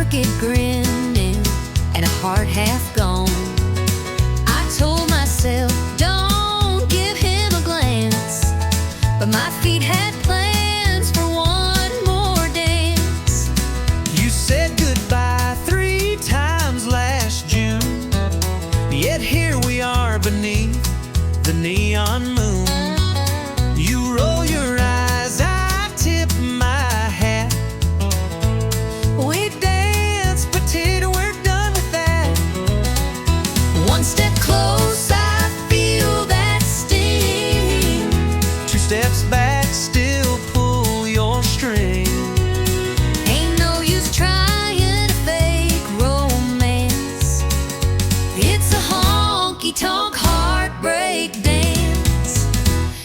crooked grin and a heart half gone. I told myself, don't give him a glance, but my feet had plans for one more dance. You said goodbye 3 times last June, yet here we are beneath the neon moon. You roll your eyes, I tip my hat. We dance, but we're done with that. One step close, I feel that sting. 2 steps back, still pull your string. Ain't no use trying to fake romance. It's a honky-tonk heartbreak dance.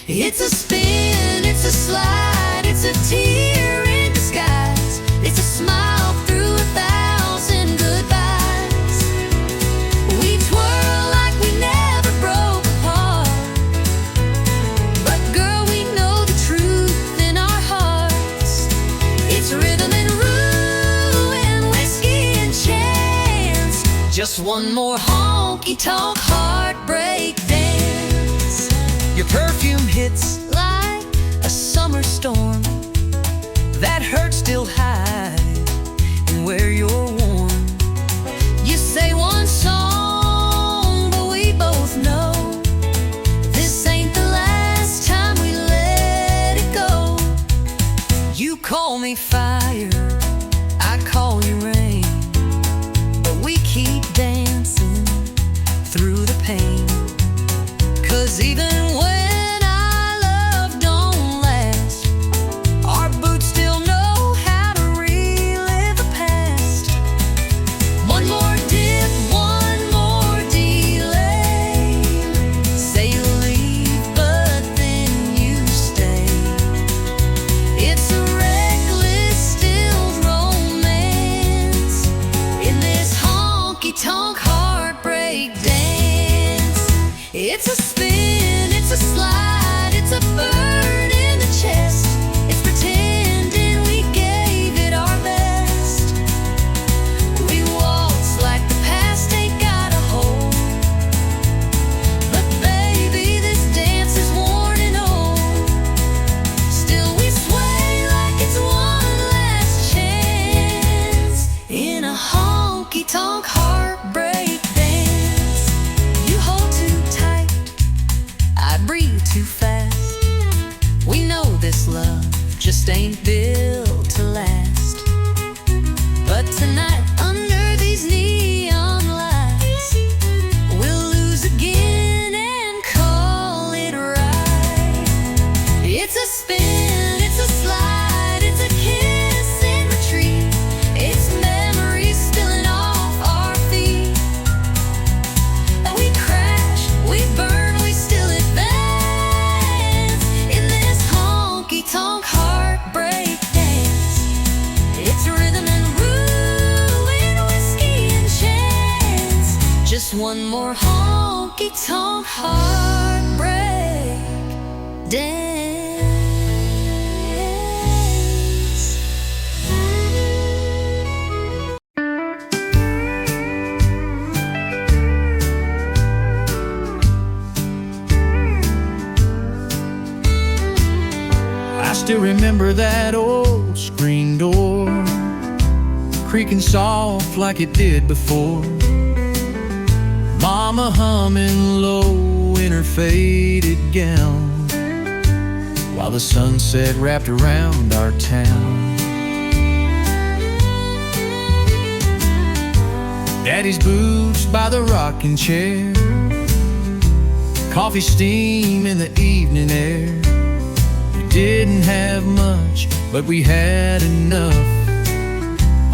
It's a spin, it's a slide, it's a tear in disguise. It's a smile through 1,000 goodbyes. We twirl like we never broke apart, but girl, we know the truth in our hearts. It's rhythm and rue and whiskey and chance. Just one more honky-tonk heartbreak dance. Your perfume hits Like a summer storm, that hurt still hide and where you're warm. you say one song, but we both know this ain't the last time we let it go. You call me fire, I call you rain, But we keep dancing through the pain. 'Cause even when our love don't last, our boots still know how to relive the past. one more dip, one more delay. Say you leave, but then you stay. It's a reckless still romance in this honky-tonk heartbreak dance. It's a spin, it's a slide, it's a burn in the chest. It's pretending we gave it our best. We waltz like the past ain't got a hold, but baby, this dance is worn and old. Still we sway like it's one last chance in a honky-tonk heartbreak dance. You hold too tight, I breathe too fast. we know this love just ain't built to last. But tonight, under these neon lights, we'll lose again and call it right. It's a spin, it's a slide, it's a kiss in retreat. It's memories spilling off our feet. And we crash, we burn, we still advance in this honky-tonk heartbreak dance. It's rhythm and rue and whiskey and chance. Just one more honky-tonk heartbreak dance. I still remember that old screen door creaking soft like it did before. Mama humming low in her faded gown, while the sunset wrapped around our town. Daddy's boots by the rocking chair, coffee steam in the evening air. We didn't have much, but we had enough.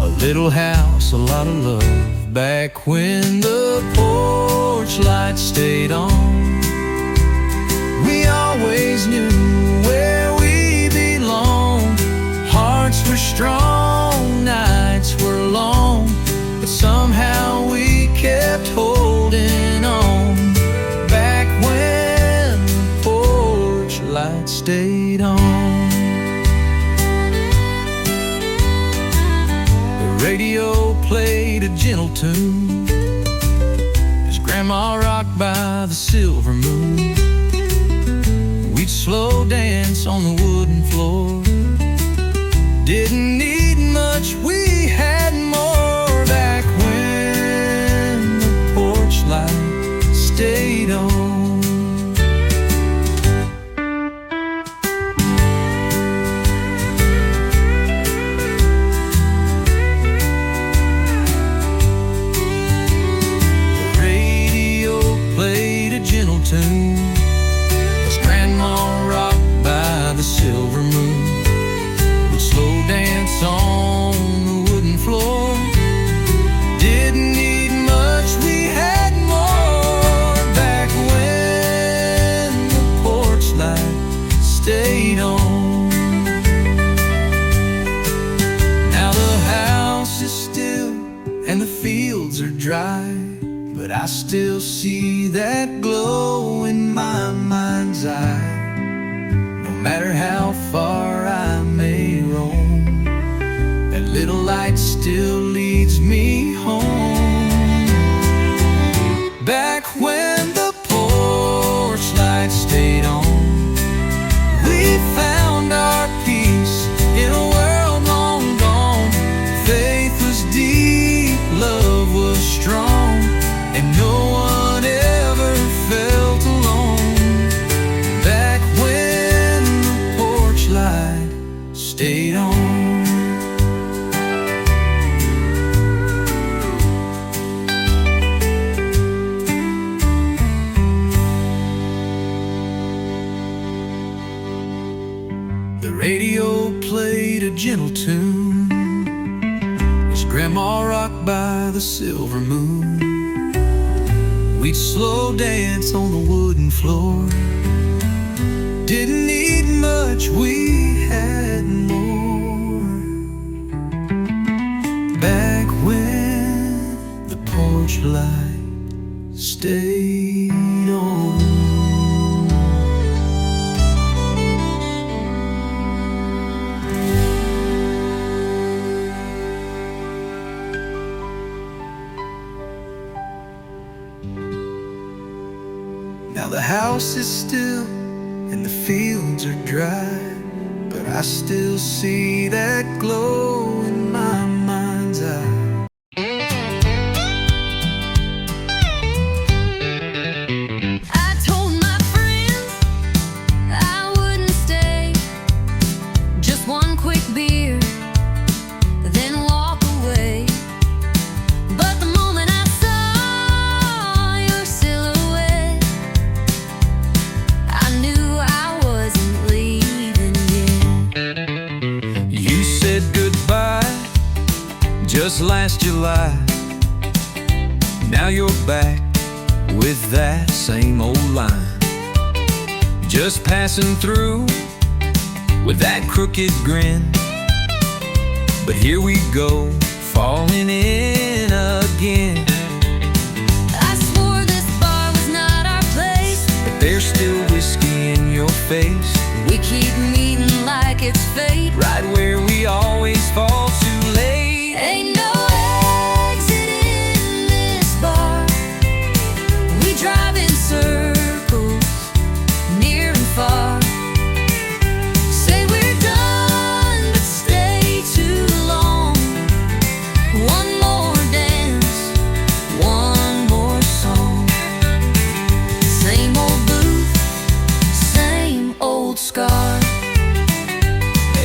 A little house, a lot of love. Back when the porch light stayed on, we always knew where we belonged. Hearts were strong, nights were long, but somehow we kept holding on. Back when the porch light stayed on. The radio played a gentle tune as Grandma rocked by the silver moon. We'd slow dance on the wooden floor. Didn't need much, we had more. Back when the porch light stayed on. Tune as Grandma rocked by the silver moon. We'd slow dance on the wooden floor. Didn't need much, we had more. Back when the porch light stayed on. Now the house is still and the fields are dry, but I still see that glow in my mind's eye. No matter how far I may roam, that little light still leads me home. Back when the porch light stayed on, we found our peace in a world long gone. Faith was deep, love was strong, and no one ever felt alone. Back when the porch light stayed on. The radio played a gentle tune as Grandma rocked by the silver moon. We'd slow dance on the wooden floor. Didn't need much, we had more. Back when the porch light stayed on. Now the house is still and the fields are dry, but I still see that glow in my mind's eye. I told my friends I wouldn't stay, just one quick beer, then walk away. But the moment I saw your silhouette, I knew I wasn't leaving yet. You said goodbye just last July. Now you're back with that same old line, just passing through with that crooked grin. But here we go, falling in again. I swore this bar was not our place, But there's still whiskey in your face, we keep meeting like it's fate. right where we always fall too late. Ain't no exit in this bar, we drive in circles, near and far. Say we're done, but stay too long. One more dance, one more song. Same old booth, same old scar.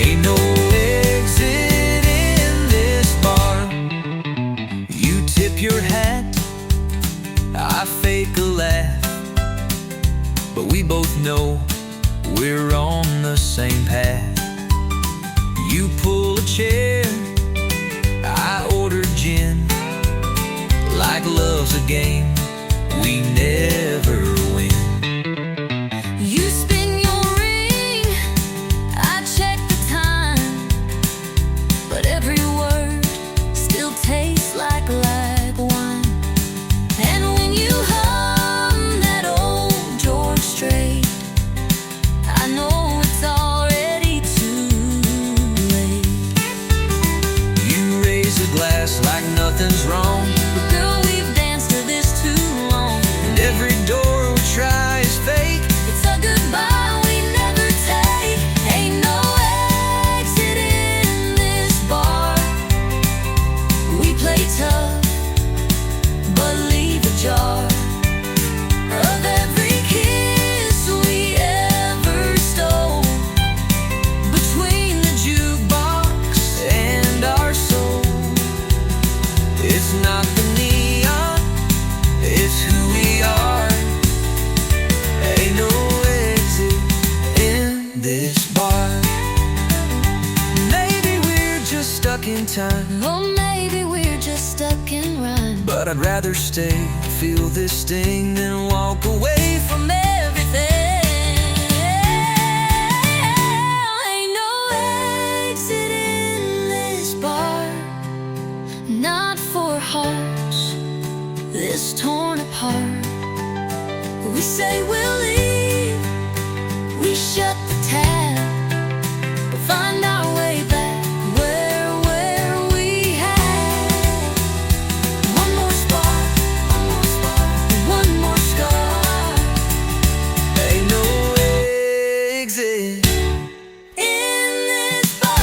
Ain't no exit in this bar. You tip your hat, I fake a laugh, but we both know we're on the same path. You pull a chair, I order gin. Like love's a game we never win. You spin your ring, I check the time, but every word still tastes like wine. And when you hum that old George Strait, I know it's already too late. It's not the neon, it's who we are. Ain't no exit in this bar. Maybe we're just stuck in time, Or maybe we're just stuck in rhyme. but I'd rather stay, feel this sting, than walk away from everything. Ain't no exit in this bar, not for hearts this torn apart. We say we'll leave, we shut the tab, we'll find our way back where we had one more spot, one more scar. Ain't no exit In this bar.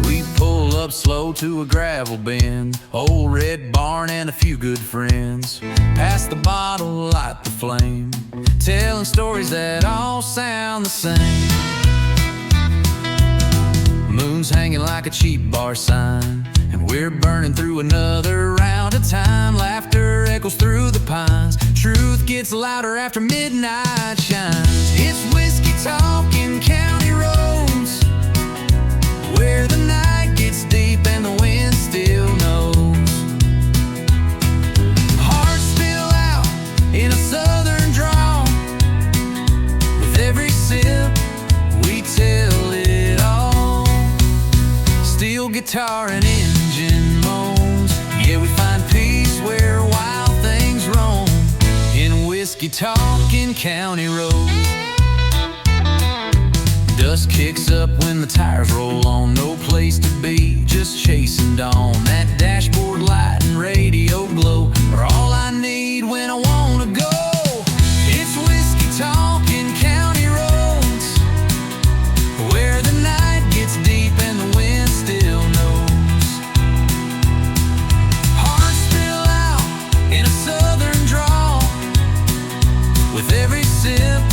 We pull up slow to a gravel bin, old red barn and a few good friends. Pass the bottle, light the flame, telling stories that all sound the same. Moon's hanging like a cheap bar sign, and we're burning through another round of time. Laughter echoes through the pines, truth gets louder after midnight shines. It's whiskey talking county roads, where the night gets deep and the wind still knows. Hearts spill out in a southern drawl, with every sip we tell it all. Steel guitar and engine moans, yeah, we find peace where wild things roam, in whiskey talking county roads. Dust kicks up when the tires roll on, no place to be, just chasing dawn. That dashboard light and radio glow are all I need when I wanna go. It's whiskey talking county roads, where the night gets deep and the wind still knows. Hearts spill out in a southern drawl, with every sip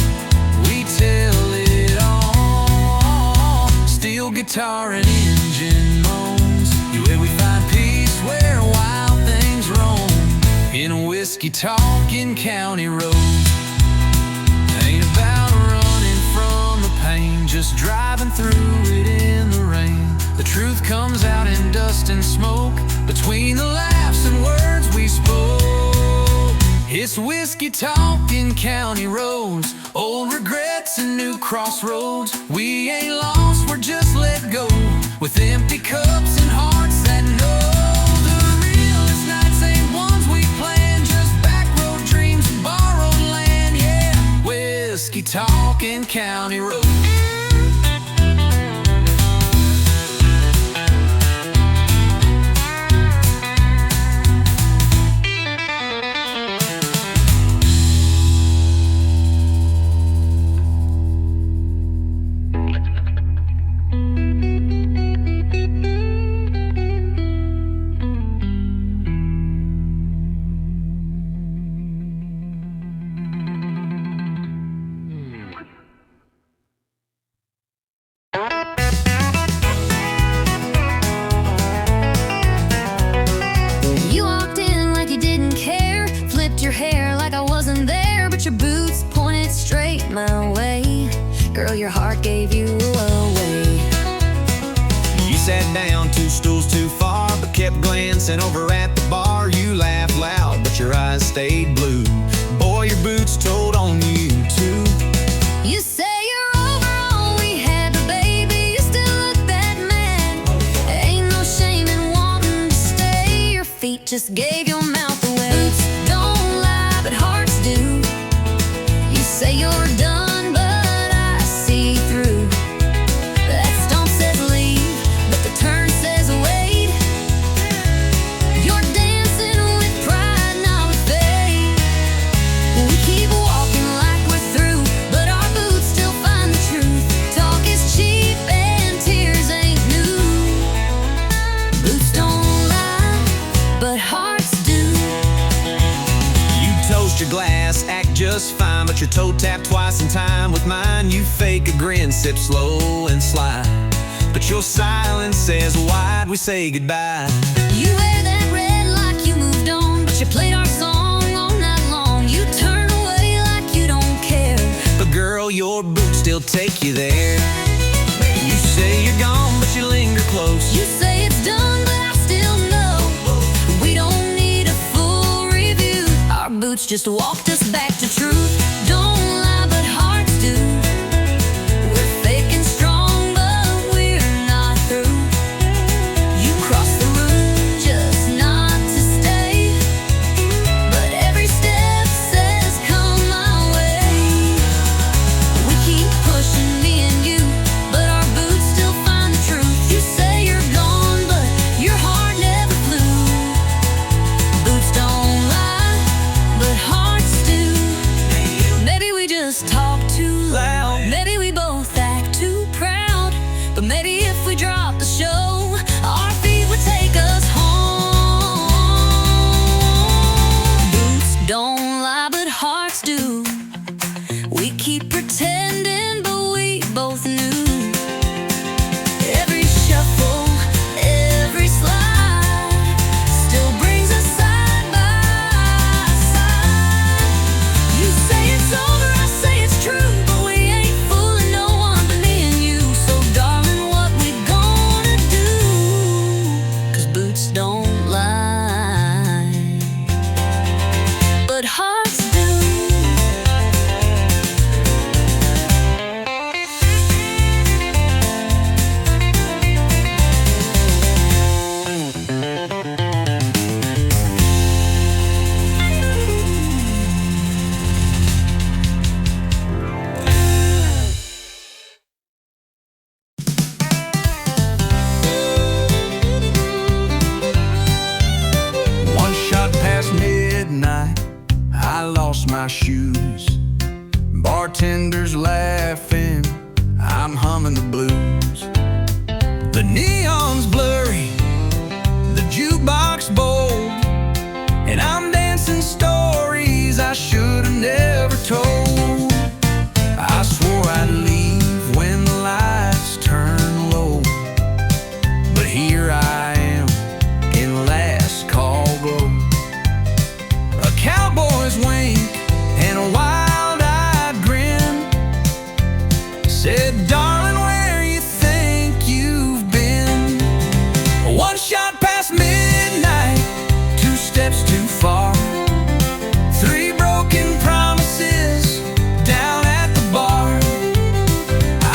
we tell it all. Steel guitar and engine moans, where we find peace where wild things roam, in whiskey talking county roads. Ain't about running from the pain, just driving through it in the rain. The truth comes out in dust and smoke, between the laughs and words we spoke. It's whiskey talking county roads, old regrets and new crossroads. We ain't lost, we're just let go, with empty cups and hearts that know. The realest nights ain't ones we planned, just back road dreams and borrowed land, yeah. Whiskey talking county roads. You walked in like you didn't care, flipped your hair like I wasn't there, but your boots pointed straight my way. Girl, your heart gave you away. You sat down 2 stools too far, but kept glancing over at the bar. You laughed loud, but your eyes stayed blue. Boy, your boots told on you too. You say you're over all we had, but baby, you still look that mad. Ain't no shame in wanting to stay, your feet just gave your mouth away. Boots don't lie, but hearts do. You say you're done, but I see through. That stomp says leave, but the turn says wait. You're dancing with pride, not with faith. toe tap twice in time with mine. You fake a grin, sip slow and slide, but your silence says, why'd we say goodbye? You wear that red like you moved on, but you played our song all night long. You turn away like you don't care, but girl, your boots still take you there. You say you're gone, but you linger close. You say it's done, but I still know we don't need a full review. Our boots just walked us back to truth. Don't lie, but hearts do. We're fake and strong, but we're not through. You crossed the room just not to stay, but every step says come my way. We keep pushing, me and you, but our boots still find the truth. You say you're gone, but your heart never flew. Boots don't lie, but hearts do. Maybe we just talk too loud. Maybe we both act too proud. But maybe if we drop the show, our feet would take us home. Boots don't lie, but hearts do. We keep pretending, but we both knew. Every shuffle, every slide still brings us side by side. You say it's over, I say it's true, but we ain't fooling no one but me and you. So darling, what we gonna do? 'Cause boots don't lie, but hearts do. One shot past midnight, I lost my shoes. Bartenders laughing, I'm humming the blues. The neon's blurry, the jukebox bold, and I'm dancing stories I should have never told. I swore I'd leave when the lights turn low, but here I am in last call glow. A cowboy's wink and a wild-eyed grin said, darling, where you think you've been? One shot past midnight, two steps too far, three broken promises down at the bar.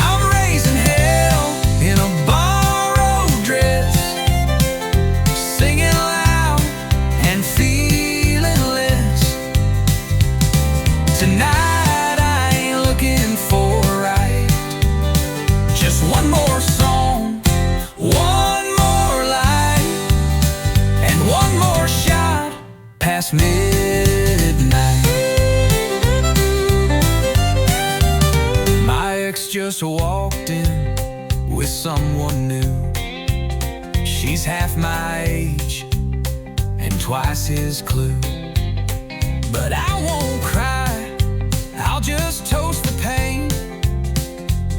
I'm raising hell in a borrowed dress, singing loud and feeling less. Tonight I ain't looking for a right, just one more song, one more light, and one more shot past midnight. My ex just walked in with someone new. She's half my age and twice his clue. But I won't cry, I'll just toast the pain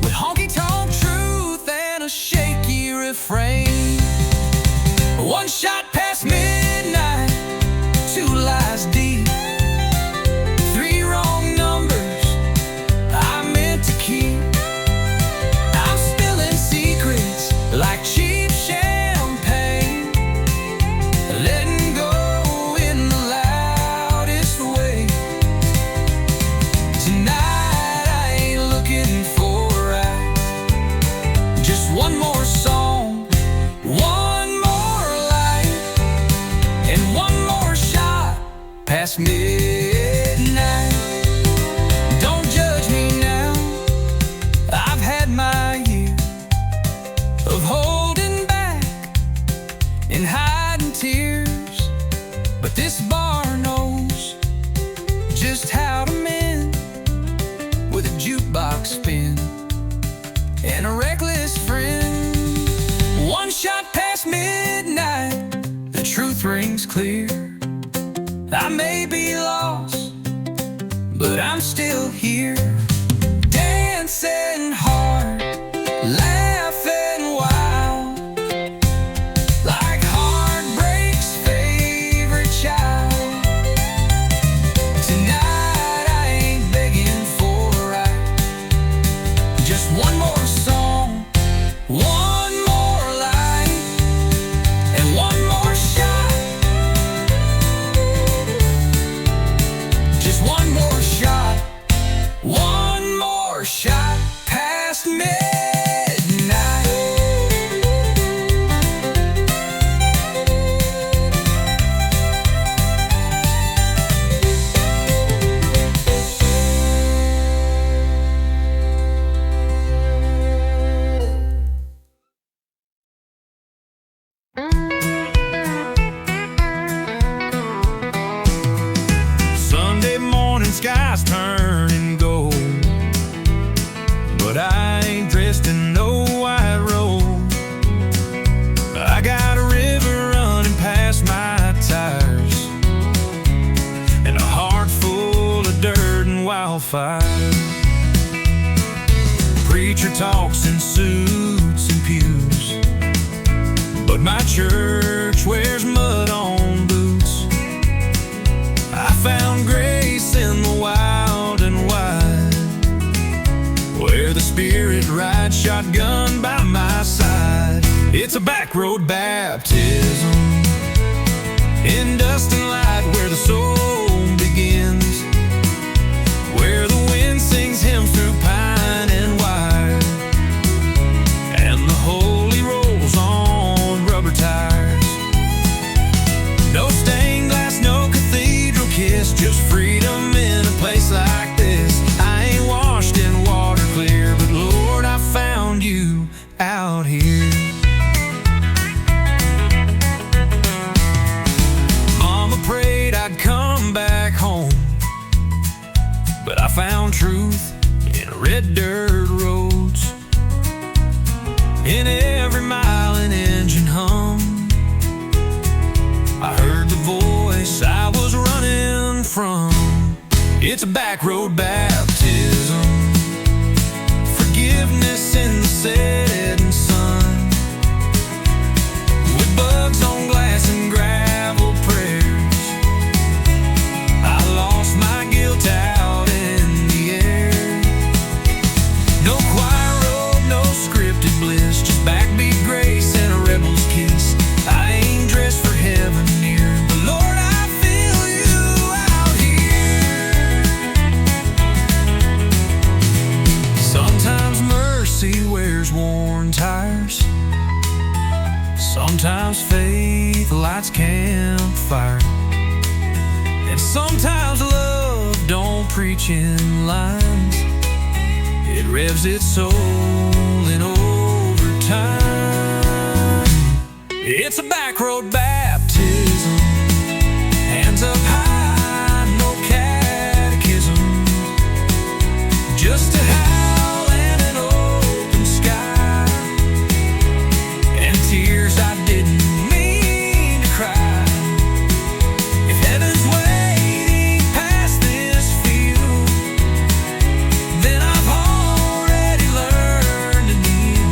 with honky-tonk truth and a shaky refrain. One shot past midnight, two lies deep, three wrong numbers I meant to keep. I'm spilling secrets like cheap champagne, letting go in the loudest way. Tonight I ain't looking for a right, just one more song, one more light, and one more shot past midnight. Don't judge me now, I've had my year of holding back and hiding tears, but this bar knows just how to mend with a jukebox spin and a reckless friend. One shot past midnight, the truth rings clear. I may be lost, wildfire. Preacher talks in suits and pews, but my church wears mud on boots. I found grace in the wild and wide, where the Spirit rides shotgun by my side. It's a back road baptism in dust and light, where the soul begins, where the wind sings hymns through pine and wire, and the holy rolls on rubber tires. No stained glass, no cathedral kiss, just freedom in a place like this. I ain't washed in water clear, but Lord, I found you out here. Prayed I'd come back home, but I found truth in red dirt roads, in every mile an engine hum. I heard the voice I was running from. It's a back road baptism, forgiveness in the setting sun, with bugs on glass and gravel prayers. My guilt out in the air. No choir robe, no scripted bliss, just backbeat grace and a rebel's kiss. I ain't dressed for heaven near, but Lord, I feel you out here. Sometimes mercy wears worn tires, sometimes faith lights campfire, and sometimes love don't preach in lines. It revs its soul in overtime. It's a back road baptism, hands up high, no catechism, just a howl and an open sky, and tears I didn't mean to cry. If heaven's waiting past this field, then I've already learned to kneel.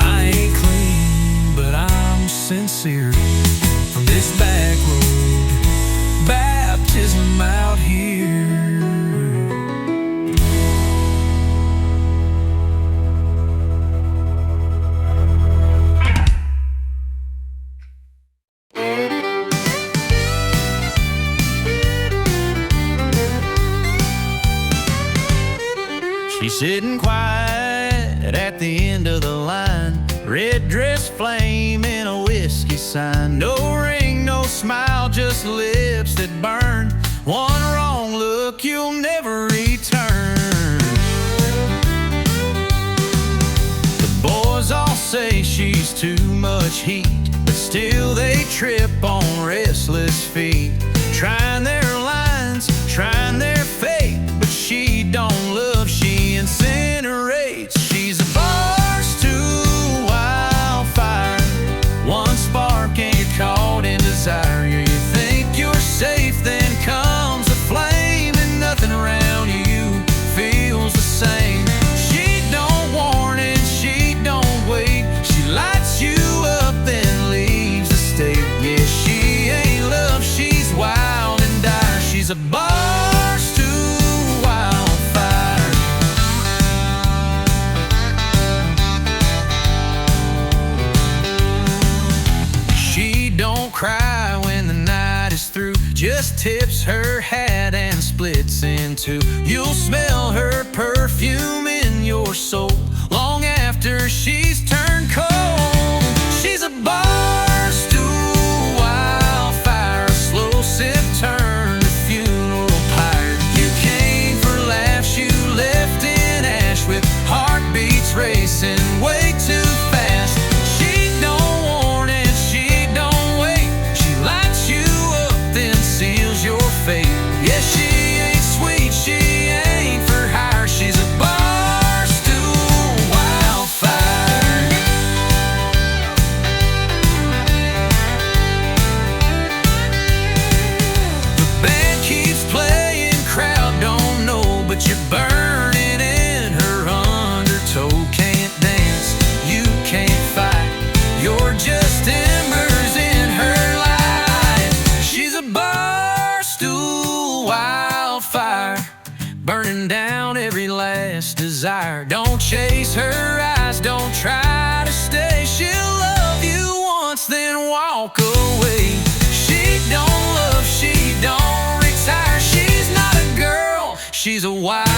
I ain't clean, but I'm sincere, from this back road baptism out here. She's sitting quiet at the end of the line, red dress flame in a whiskey sign. No ring, no smile, just lips that burn. One wrong look, you'll never return. The boys all say she's too much heat, but still they trip on restless feet, trying their lines, trying their fate. But she don't love, she incinerates. She's a barstool wildfire, one spark and you're caught in desire. You think you're safe, then comes a flame, and nothing around you feels the same. She don't warn and she don't wait, she lights you up then leaves the state. Yeah, she ain't love, she's wild and dire. She's a barstool wildfire. She don't cry when the night is through, just tips her hat and splits in two. You'll smell her perfume in your soul long after she's turned cold. She's a barstool wildfire, a slow sip turn to funeral pyre. You came for laughs, you left in ash, with heartbeats racing way too fast. She don't warn and she don't wait, she lights you up then seals your fate. Yeah, she ain't sweet, she ain't for hire, she's a barstool but you're burning in her undertow. Can't dance, you can't fight, you're just embers in her life. She's a bar stool wildfire, burning down every last desire. Don't chase her eyes, don't try to stay. She'll love you once, then walk away. She don't love, she don't retire. She's not a girl, she's a wildfire.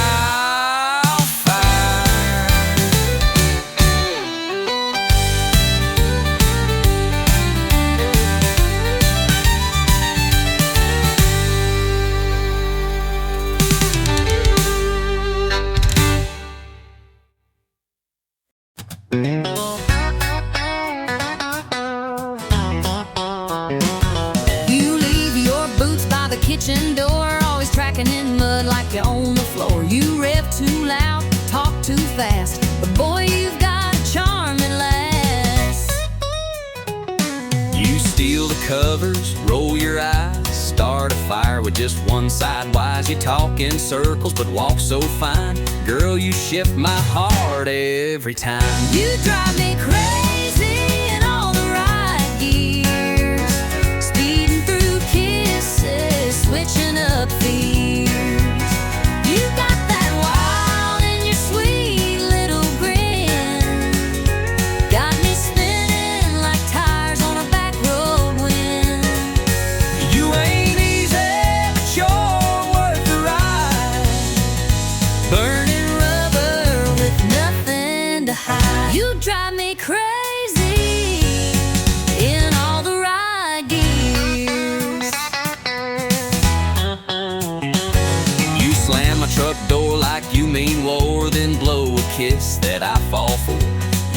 You leave your boots by the kitchen door, always tracking in mud like you're on the floor. You rev too loud, talk too fast, but boy, you've got a charming lass. You steal the covers, roll your eyes, start a fire with just one side wise. You talk in circles but walk so fine. Girl, you shift my heart every time. You drive me crazy in all the right gears, speeding through kisses, switching up fears. You got that wild in your sweet little grin, got me spinning like tires on a back road wind. You ain't easy, but you're worth the ride, Burning rubber with nothing to hide. You drive me crazy in all the right gears. You slam my truck door like you mean war, then blow a kiss that I fall for.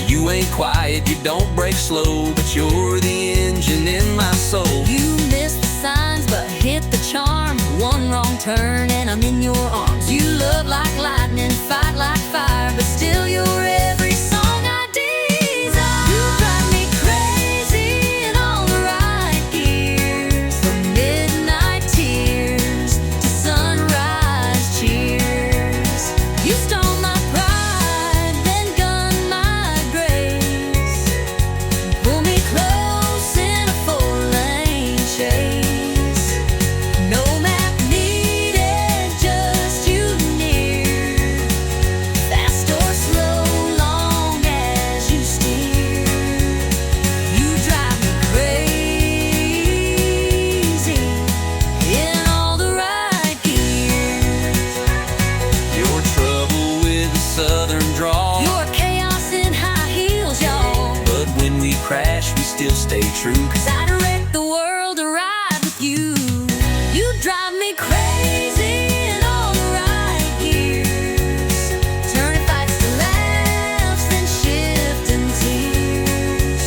You ain't quiet, you don't break slow, but you're the engine in my soul. You miss the signs but hit the charm. One wrong turn and I'm in your arms. You love like lightning, fight like fire, but still you're every song I desire. You drive me crazy in all the right gears, from midnight tears to sunrise cheers. You stole my pride, then gunned my grace, pull me close in a four-lane chase. No map needed, just you near, fast or slow, long as you steer. You drive me crazy in all the right gears. Your trouble with a southern drawl, Your chaos in high heels, y'all, but when we crash, we still stay true. 'Cause I direct the world to ride with you. You drive me crazy in all the right gears, turning fights to laughs, then shifting tears,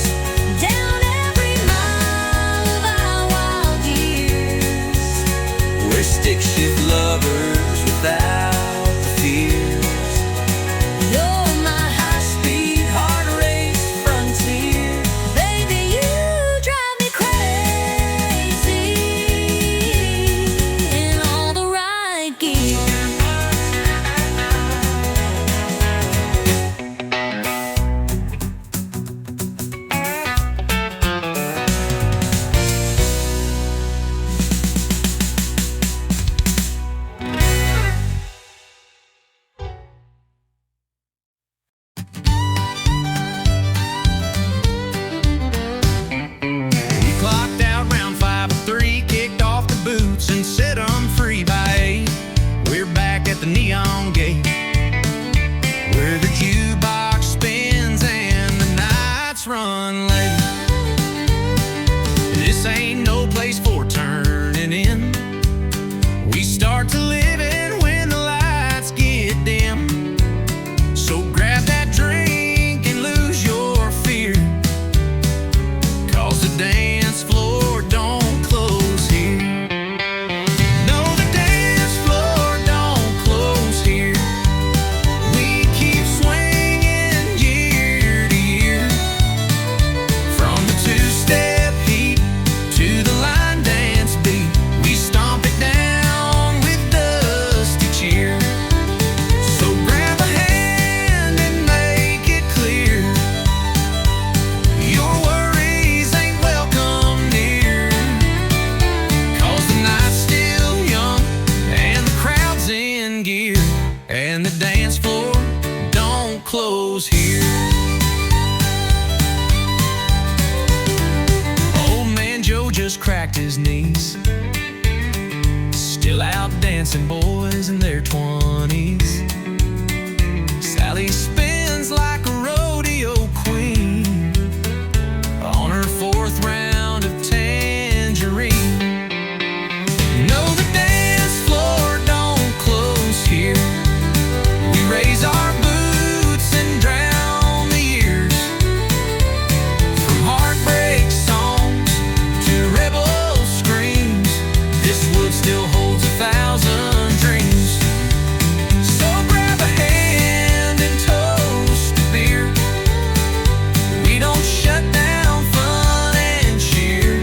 down every mile of our wild years. we're stick shift lovers without the fears. You're my high-speed heart race frontier. Baby, you drive me crazy in all the right gears. We clocked out round 5:03, kicked off the boots and set 'em free by 8. We're back at the neon gate, where the jukebox spins and the nights run late. This ain't no place for turning in. We start to live in when the lights get dim. So grab that drink and lose your fear, 'cause the dance floor don't close here. No, the dance floor don't close here. We keep swinging and the dance floor don't close here. Old man Joe just cracked his knees, still out dancing boys in their 20s. Sally spins like a rodeo queen on her 4th round of tangerine. No, the dance floor don't close here. We raise our boots and drown the years. From heartbreak songs to rebel screams, this wood still holds 1,000 dreams. So grab a hand and toast to beer. We don't shut down fun and cheer.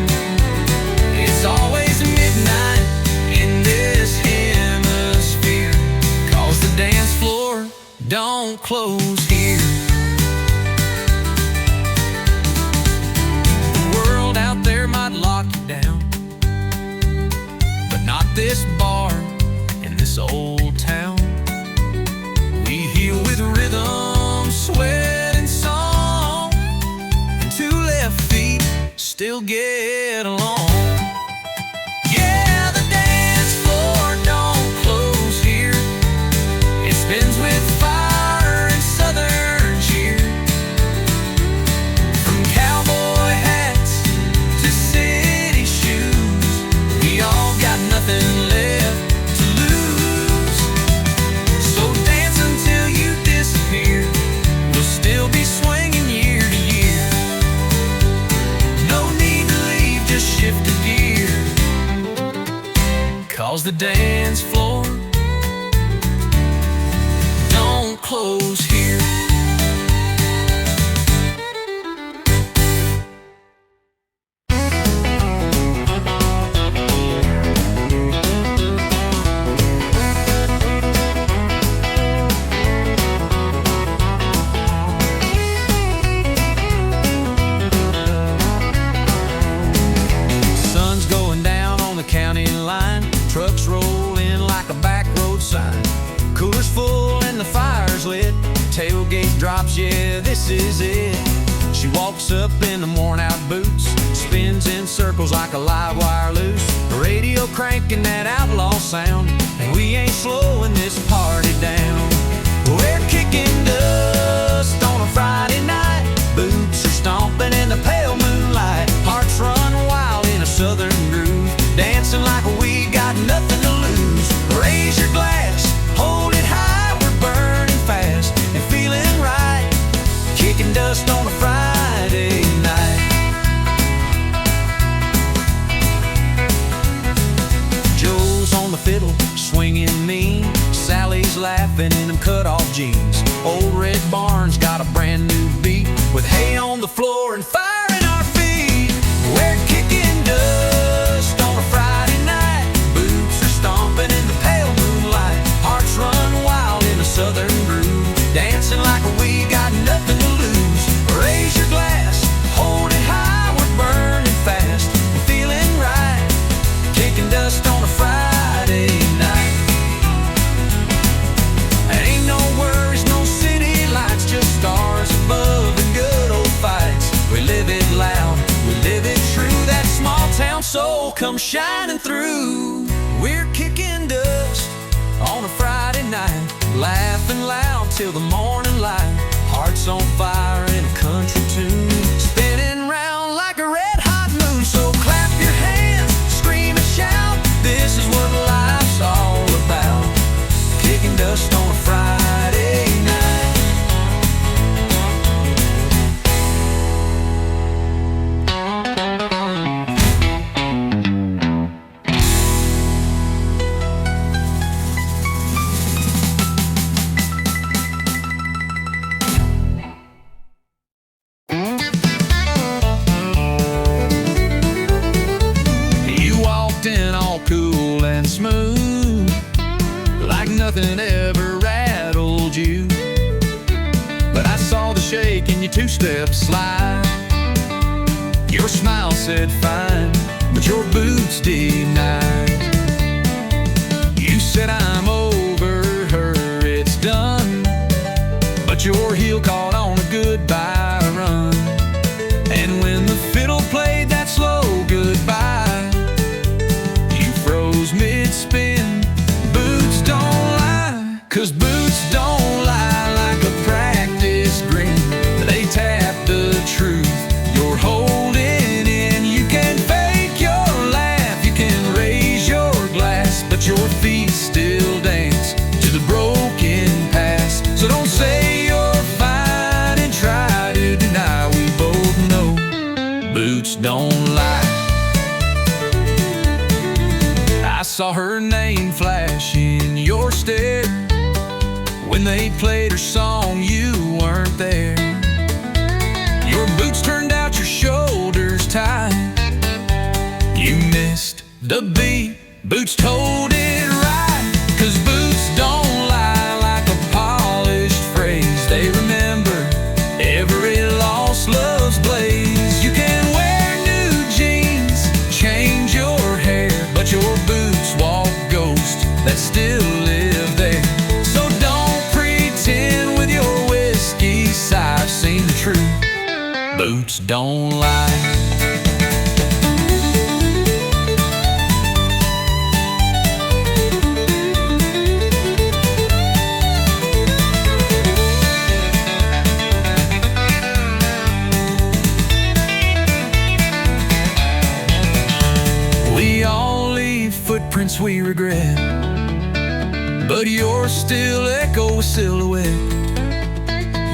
It's always midnight in this hemisphere, 'cause the dance floor don't close here. The world out there might lock you down, but not this bar in this old town. We heal with rhythm, sweat, and song, and 2 left feet still get along. Yeah, the dance floor don't close here. It spins with fire and southern cheer. From cowboy hats to city shoes, we all got nothing left to lose. So dance until you disappear. We'll still be swinging year to year. No need to leave, just shift a gear, 'cause the dance floor don't close here. Sun's going down on the county line. Trucks roll in like a back road sign. Cooler's full and the fire's lit. Tailgate drops, yeah, this is it. She walks up in the worn out boots, spins in circles like a live wire loose. The radio cranking that outlaw sound, and we ain't slowing this party down. We're kicking dust on a Friday night. Boots are stomping in the pale moonlight. Hearts run wild in a southern groove, dancing like we got nothing to lose. Raise your glass, hold it high, we're burning fast and feeling right. Kicking dust on a Friday night. Joe's on the fiddle, swinging mean. Sally's laughing in them cut-off jeans. Old Red Barn's got a brand new beat, with hay on the floor and fire in our feet. We're kicking dust on a Friday night. Boots are stomping in the pale moonlight. Hearts run wild in a southern groove, dancing like we got nothing to lose. Raise your glass, hold it high, we're burning fast and feeling right. Kicking dust on a Friday night. Ain't no worries, no city lights, just stars above and good old fights. We live it loud, we live it true. That small town soul comes shining through. We're kicking dust on a Friday night, laughing loud till the morning light. Hearts on fire in a country tune, spinning round like a red hot moon. So clap your hands, scream and shout. This is what life's all about. Kicking dust on a Friday night. Nothing ever rattled you, but I saw the shake in your 2-step slide. Your smile said fine, but your boots denied. You said I'm over her, it's 'Cause boots don't lie like a practice green. They tap the truth you're holding in. You can fake your laugh, you can raise your glass, but your feet still dance to the broken past. So don't say you're fine and try to deny. We both know boots don't lie. I saw her name flash in your stare. When they played her song, you weren't there. Your boots turned out your shoulders tight. You missed the beat, boots told it right. 'Cause boots don't lie like a polished phrase. They remember every lost love's blaze. You can wear new jeans, change your hair, but your boots walk ghost that still live there. So don't pretend with your whiskey sigh. I've seen the truth, boots don't lie. We all leave footprints we regret, but yours still echo a silhouette.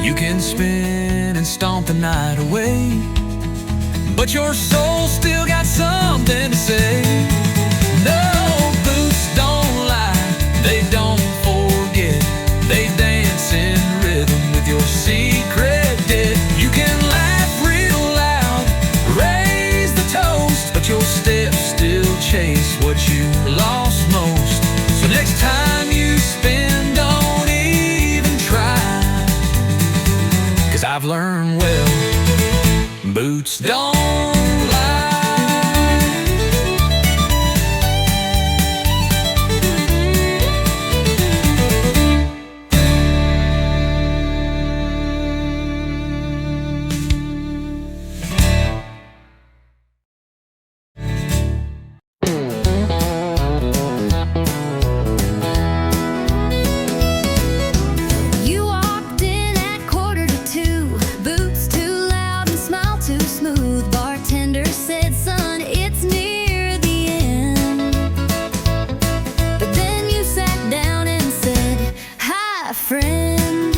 You can spin and stomp the night away, but your soul still got something to say. No, boots don't lie, they don't forget. They dance in rhythm with your secret debt. You can laugh real loud, raise the toast, but your steps still chase what you lost most. So next time you spin, don't even try. 'Cause I've learned well, boots don't lie. You walked in at 1:45, boots too loud and smile too smooth. Bartender said, son, it's near the end. But then you sat down and said, hi, friend.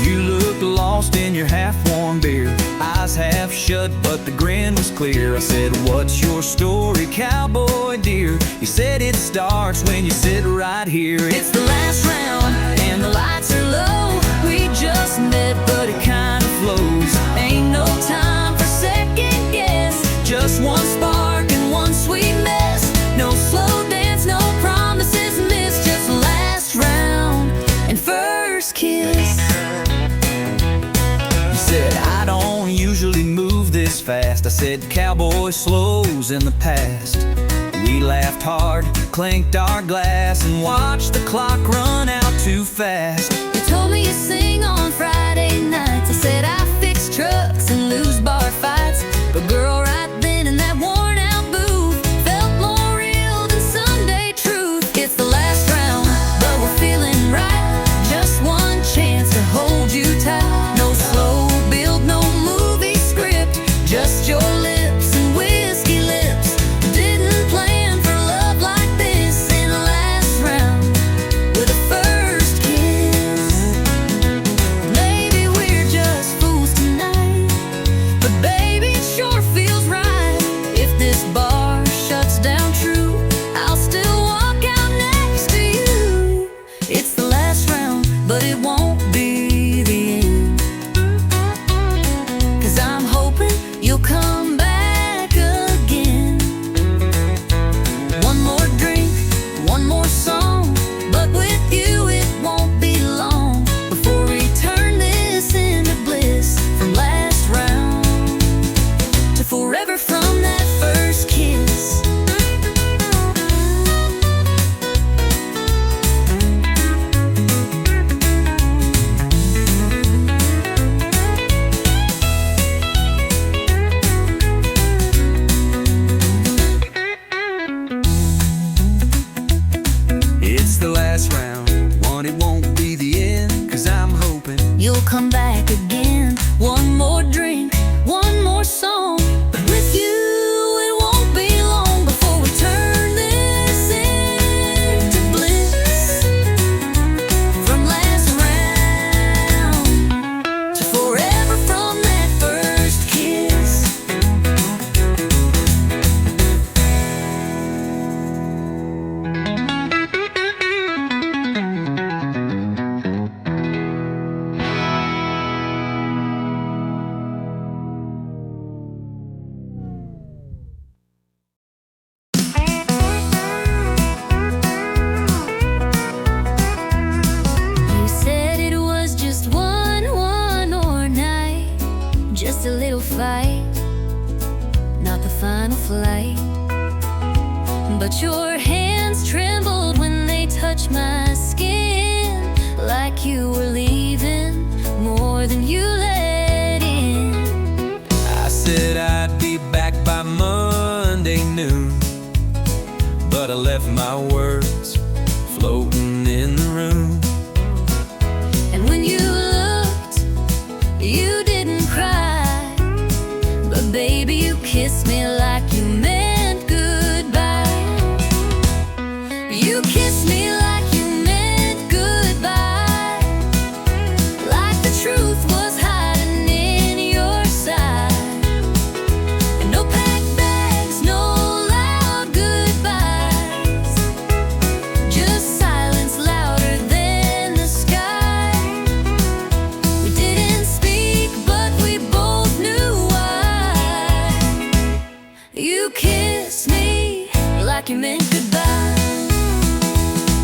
You looked lost in your half-warm beer, eyes half shut, but the grin was clear. I said, what's your story, cowboy dear? You said it starts when you sit right here. It's the last round and the lights are low. We just met, but it kind of flows. Ain't no time for second guess. Just one spark and one sweet mess. No slow dance, no promises missed. Just last round and first kiss. You said, I don't usually move this fast. I said, cowboy slows in the past. We laughed hard, clinked our glass, and watched the clock run out too fast. You told me you sing on Friday nights. I said I fix trucks and lose bar fights. But girl, right then in that worn out booth, felt more real than Sunday truth. It's the last round, but we're feeling right. Just one chance to hold you tight. No slow build, no movie script, just your lips and whiskey lips. Didn't plan for love like this in the last round with a first kiss. come back again. One more drink, one more song, but with you it won't be long before we turn this into bliss. From last round to forever from that first kiss. You said it was just one more night, just a little fight, not the final flight. But your hands trembled when they touched my skin, like you were leaving more than you let in. I said I'd be back by Monday noon, but I left my words floating in the room. And when you looked, you didn't cry, but baby, you kissed me like you meant goodbye. You kissed me like you meant goodbye, like the truth was hiding in your side. And no packed bags, no loud goodbyes, just silence louder than the sky. We didn't speak, but we both knew why. You kissed me like you meant goodbye.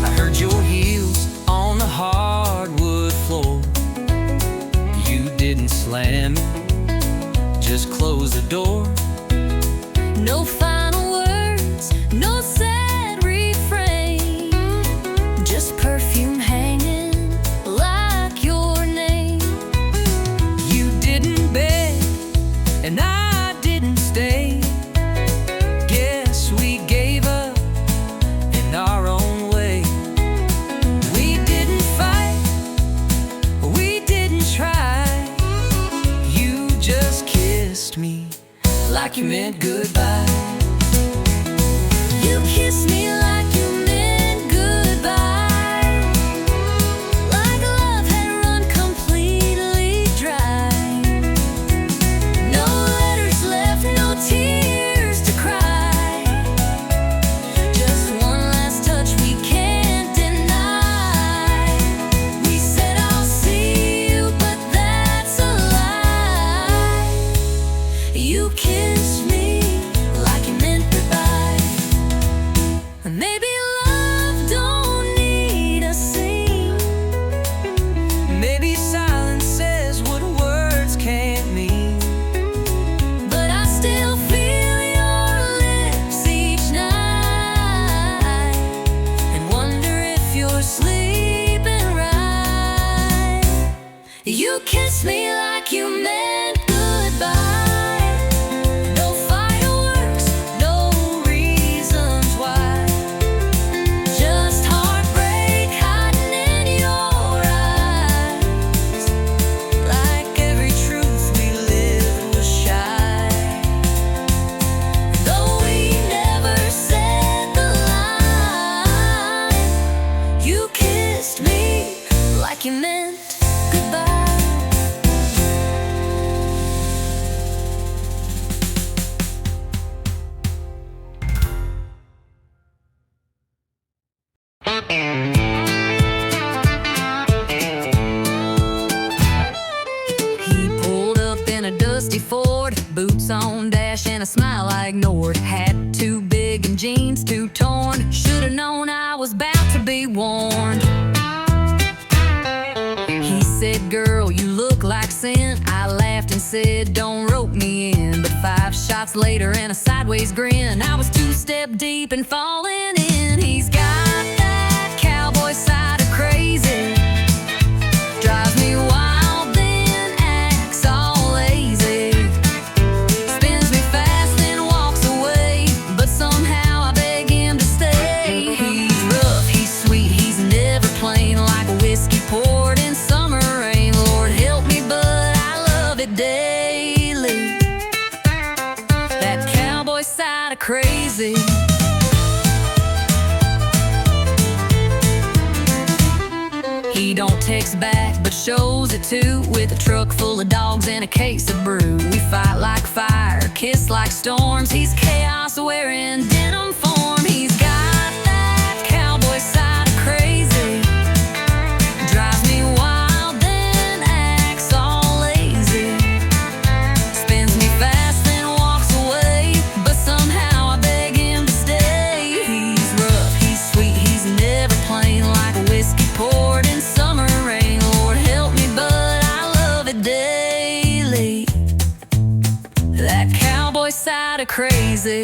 I heard your heels on the hardwood floor. You didn't slam it, just close the door. No final words, no sad refrain, just perfume hanging like your name. You didn't beg, and I didn't stay. Guess we gave up in our own way. We didn't fight, we didn't try. You just kissed me like you meant goodbye. You kissed me like you meant goodbye, like love had run completely dry. No letters left, no tears to cry, just one last touch we can't deny. We said I'll see you, but that's a lie. You kissed me like you meant goodbye. Maybe love don't need a scene. Maybe silence says what words can't mean. But I still feel your lips each night, and wonder if you're sleeping right. You kissed me like you meant goodbye. No fireworks, no reasons why, just heartbreak hiding in your eyes, like every truth we lived was shy. Though we never said the line, you kissed me like you meant goodbye. He pulled up in a dusty Ford, boots on dash and a smile I ignored. Hat too big and jeans too torn, should've known I was about to be warned. He said, girl, you look like sin. I laughed and said, don't rope me in. But 5 shots later and a sideways grin, I was 2 step deep and falling in. He's got that cowboy side of crazy, drives me wild then acts all lazy, spins me fast then walks away, but somehow I beg him to stay. He's rough, he's sweet, he's never plain, like a whiskey poured in summer rain. Lord help He don't text back, but shows it too, with a truck full of dogs and a case of brew. We fight like fire, kiss like storms. He's chaos wearing denim form. He's got that cowboy side of crazy. Drives me wild, then acts all lazy. Spins me fast, then walks away, but somehow I beg him to stay. He's rough, he's sweet, he's never plain, like a whiskey poured in summer rain. Lord help me, but I love it daily. That cowboy side of crazy.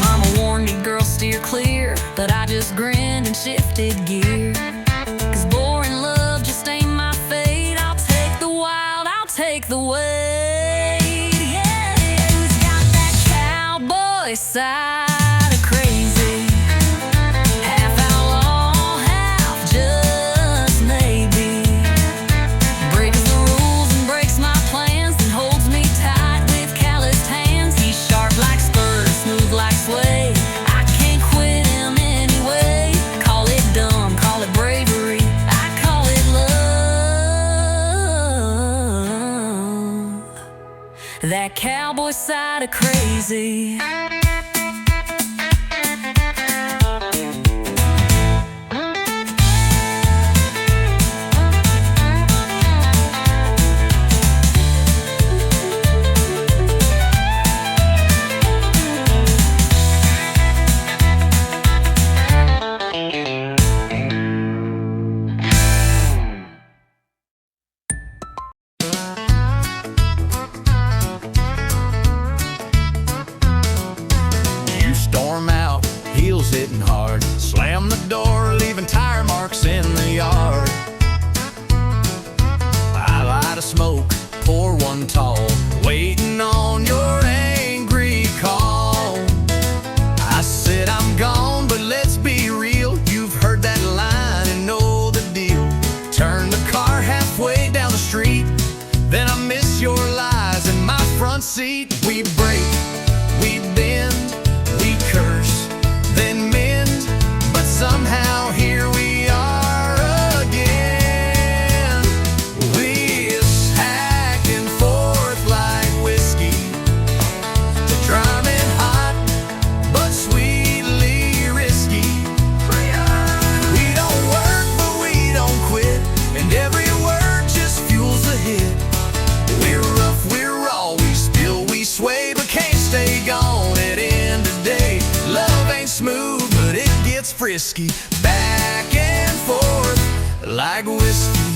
Mama warned me, girl, steer clear, but I just grinned and shifted gear. 'Cause boring love just ain't my fate. I'll take the wild, I'll take the weight. Yeah, he's got that cowboy side of crazy. Half outlaw, half just maybe. Breaks the rules and breaks my plans, then holds me tight with calloused hands. He's sharp like spurs, smooth like sway. I can't quit him anyway. Call it dumb, call it bravery, I call it love. That cowboy side of crazy. You storm out, heels hitting hard, slam the door, leaving tire marks in the yard. I light a smoke, pour one tall, waiting on your angry call. I said I'm gone, but let's be real. You've heard that line and know the deal. Turn the car halfway down the street, then I miss your lies in my front seat. We break, we bend, we curse, then mend, but somehow here we are again. We're back and forth like whiskey, drumming hot but sweetly risky. We don't work but we don't quit, and every word just fuels the hit. We're rough, we're raw, we spill, we sway, but can't stay gone at end of day. Love ain't smooth, but it gets frisky, back and forth like whiskey.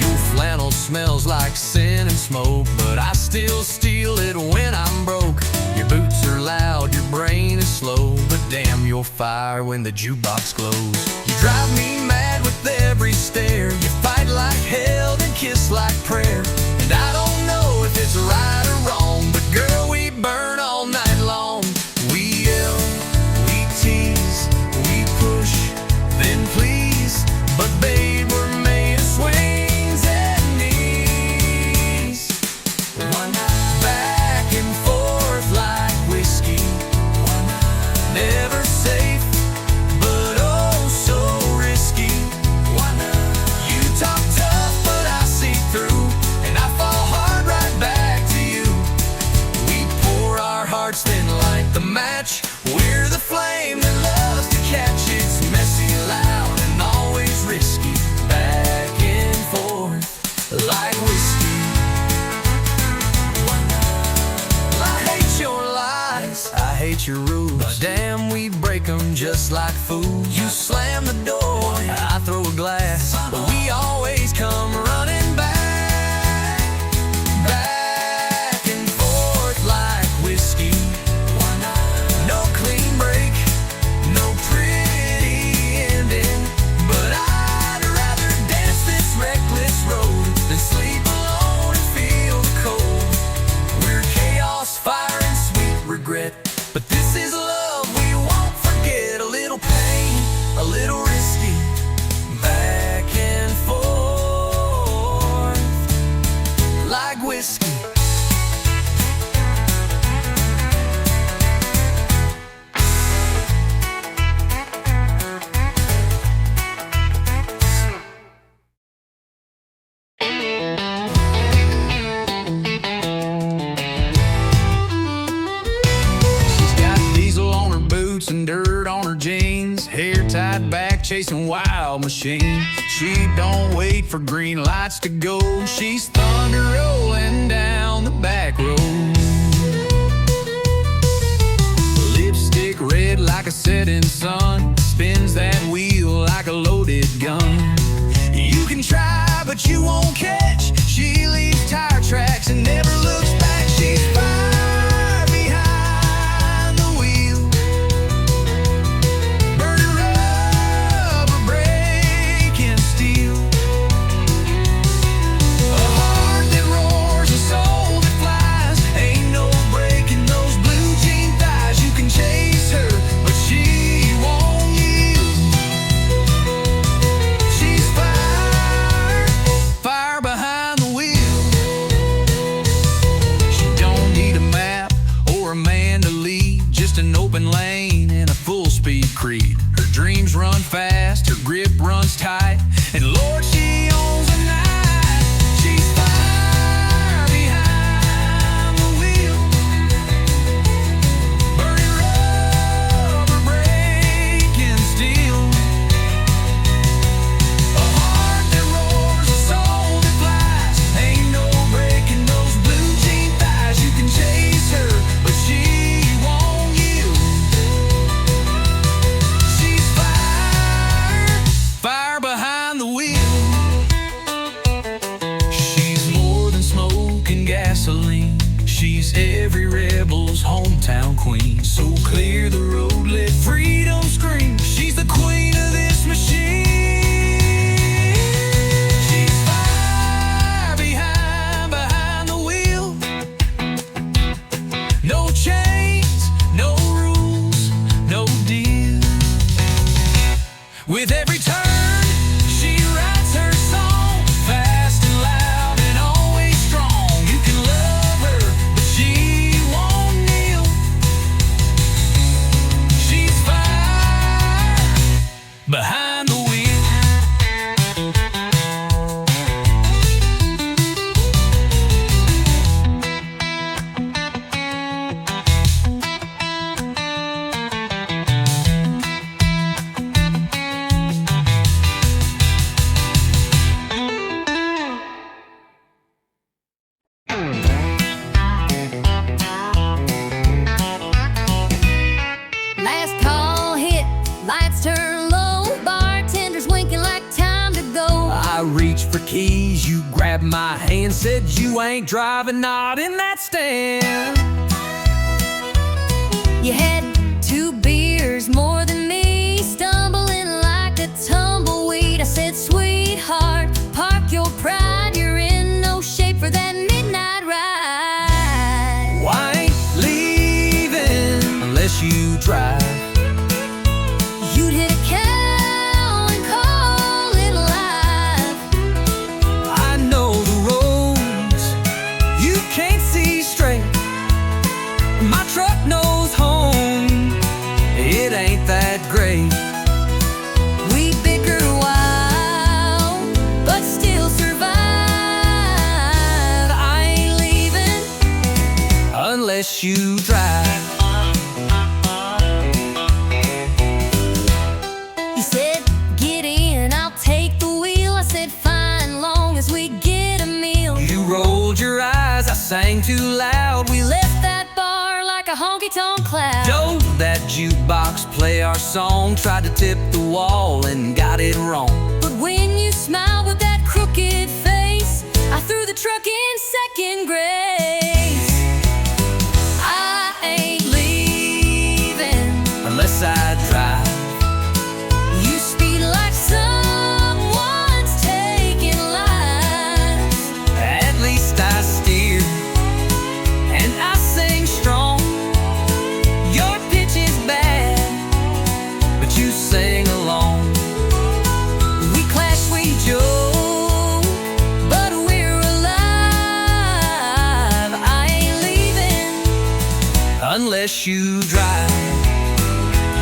Your flannel smells like sin and smoke, but I still steal it when I'm broke. Your boots are loud, your brain is slow, but damn, you're fire when the jukebox glows. You drive me mad with every stare. You fight like hell, then kiss like prayer. And I don't know if it's right or wrong, but girl, we burn all night long. We yell, we tease, we push, then please, but babe, we're made of swings and knees. Back and forth like whiskey, never safe, but oh so risky. You talk tough, but I see through, and I fall hard right back to you. We pour our hearts, then light the match. We're the flame that loves to catch. It's messy, loud, and always risky, back and forth like whiskey. I hate your lies, I hate your rules. Damn, we break them just like fools. You slam the door, I throw a glass, but we always come running back. Back and forth like whiskey. No clean break, no pretty ending, but I'd rather dance this reckless road than sleep alone and feel the cold. We're chaos, fire, and sweet regret, but this is love we won't forget. A little pain, a little risky, back and forth. chasing wild machines. She don't wait for green lights to go. She's thunder rolling down the back road. Lipstick red like a setting sun, spins that wheel like a loaded gun. You can try, but you won't catch. She leaves tire tracks and never looks back. She's fire behind the wheel, burning rubber, breaking steel. A heart that roars, a soul that flies. Ain't no breaking those blue jean thighs. You can chase her, but she won't yield. She's fire, fire behind the wheel. She don't need a map or a man to lead, just an open lane and a full-speed creed. Her dreams run fast, her grip runs tight, and Lord, she owns the night. She's fire behind the wheel, burning rubber, breaking steel. A heart that roars, a soul that flies. Ain't no breaking those blue jean thighs. You can chase her, but she won't yield. She's fire, fire behind the wheel. She's more than smoke and gasoline. She's every rebel's hometown queen. So clear the road, let freedom scream. She's the queen of this machine. She's fire behind the wheel. No chains, no rules, no deal. With every turn, she writes her song, fast and loud and always strong. You can love her, but she won't kneel. She's fire behind the wheel. Last call hit, lights turn low, bartenders winking like time to go. I reached for keys, you grabbed my hand, said you ain't driving, not in that stand. You had 2 beers more than me, stumbling like a tumbleweed. I said, sweetheart, park your pride, you're in no shape for that midnight ride. Why ain't leaving unless you drive? You'd hit a cow and call it alive. I know the roads you can't see straight. My truck knows home, it ain't that great. We bickered a while, but still survived. I ain't leaving Unless you drive. You said, get in, I'll take the wheel. I said, fine, long as we get a meal. You rolled your eyes, I sang too loud. We left that bar like a honky-tonk cloud. Don't that jukebox play our song, tried to tip the wall and got it wrong. But when you smiled with that crooked face, I threw the truck in second grace. I ain't leaving Unless I drive. You speed like someone's taking lives. At least I steer and I sing strong. Your pitch is bad, but you sing along. We clash, we joke, but we're alive. I ain't leaving Unless you drive.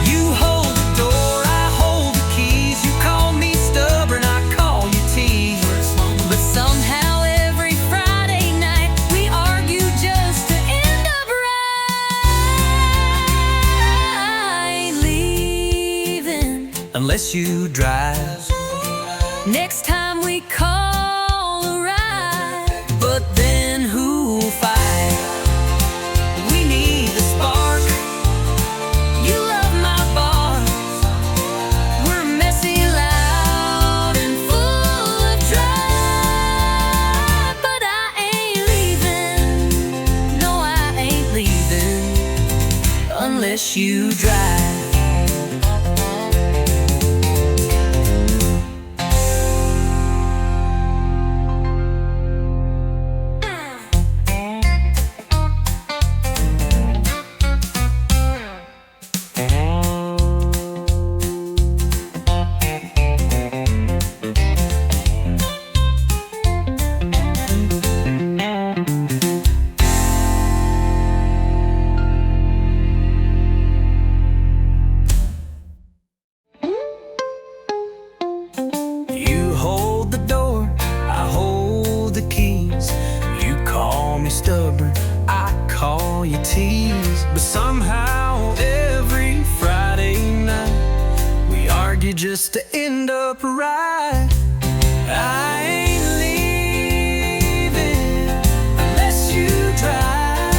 You hold the door, I hold the keys. You call me stubborn, I call you tease. But somehow every Friday night we argue just to end up right. I ain't leaving unless you drive. Next time we call a ride, But then who'll fight? We need the spark. you love my bars. We're messy, loud, and full of drive. But I ain't leaving, no, I ain't leaving Unless you drive. You hold the door, I hold the keys. You call me stubborn, I call you tease. But somehow every Friday night we argue just to end up right. I ain't leaving unless you drive.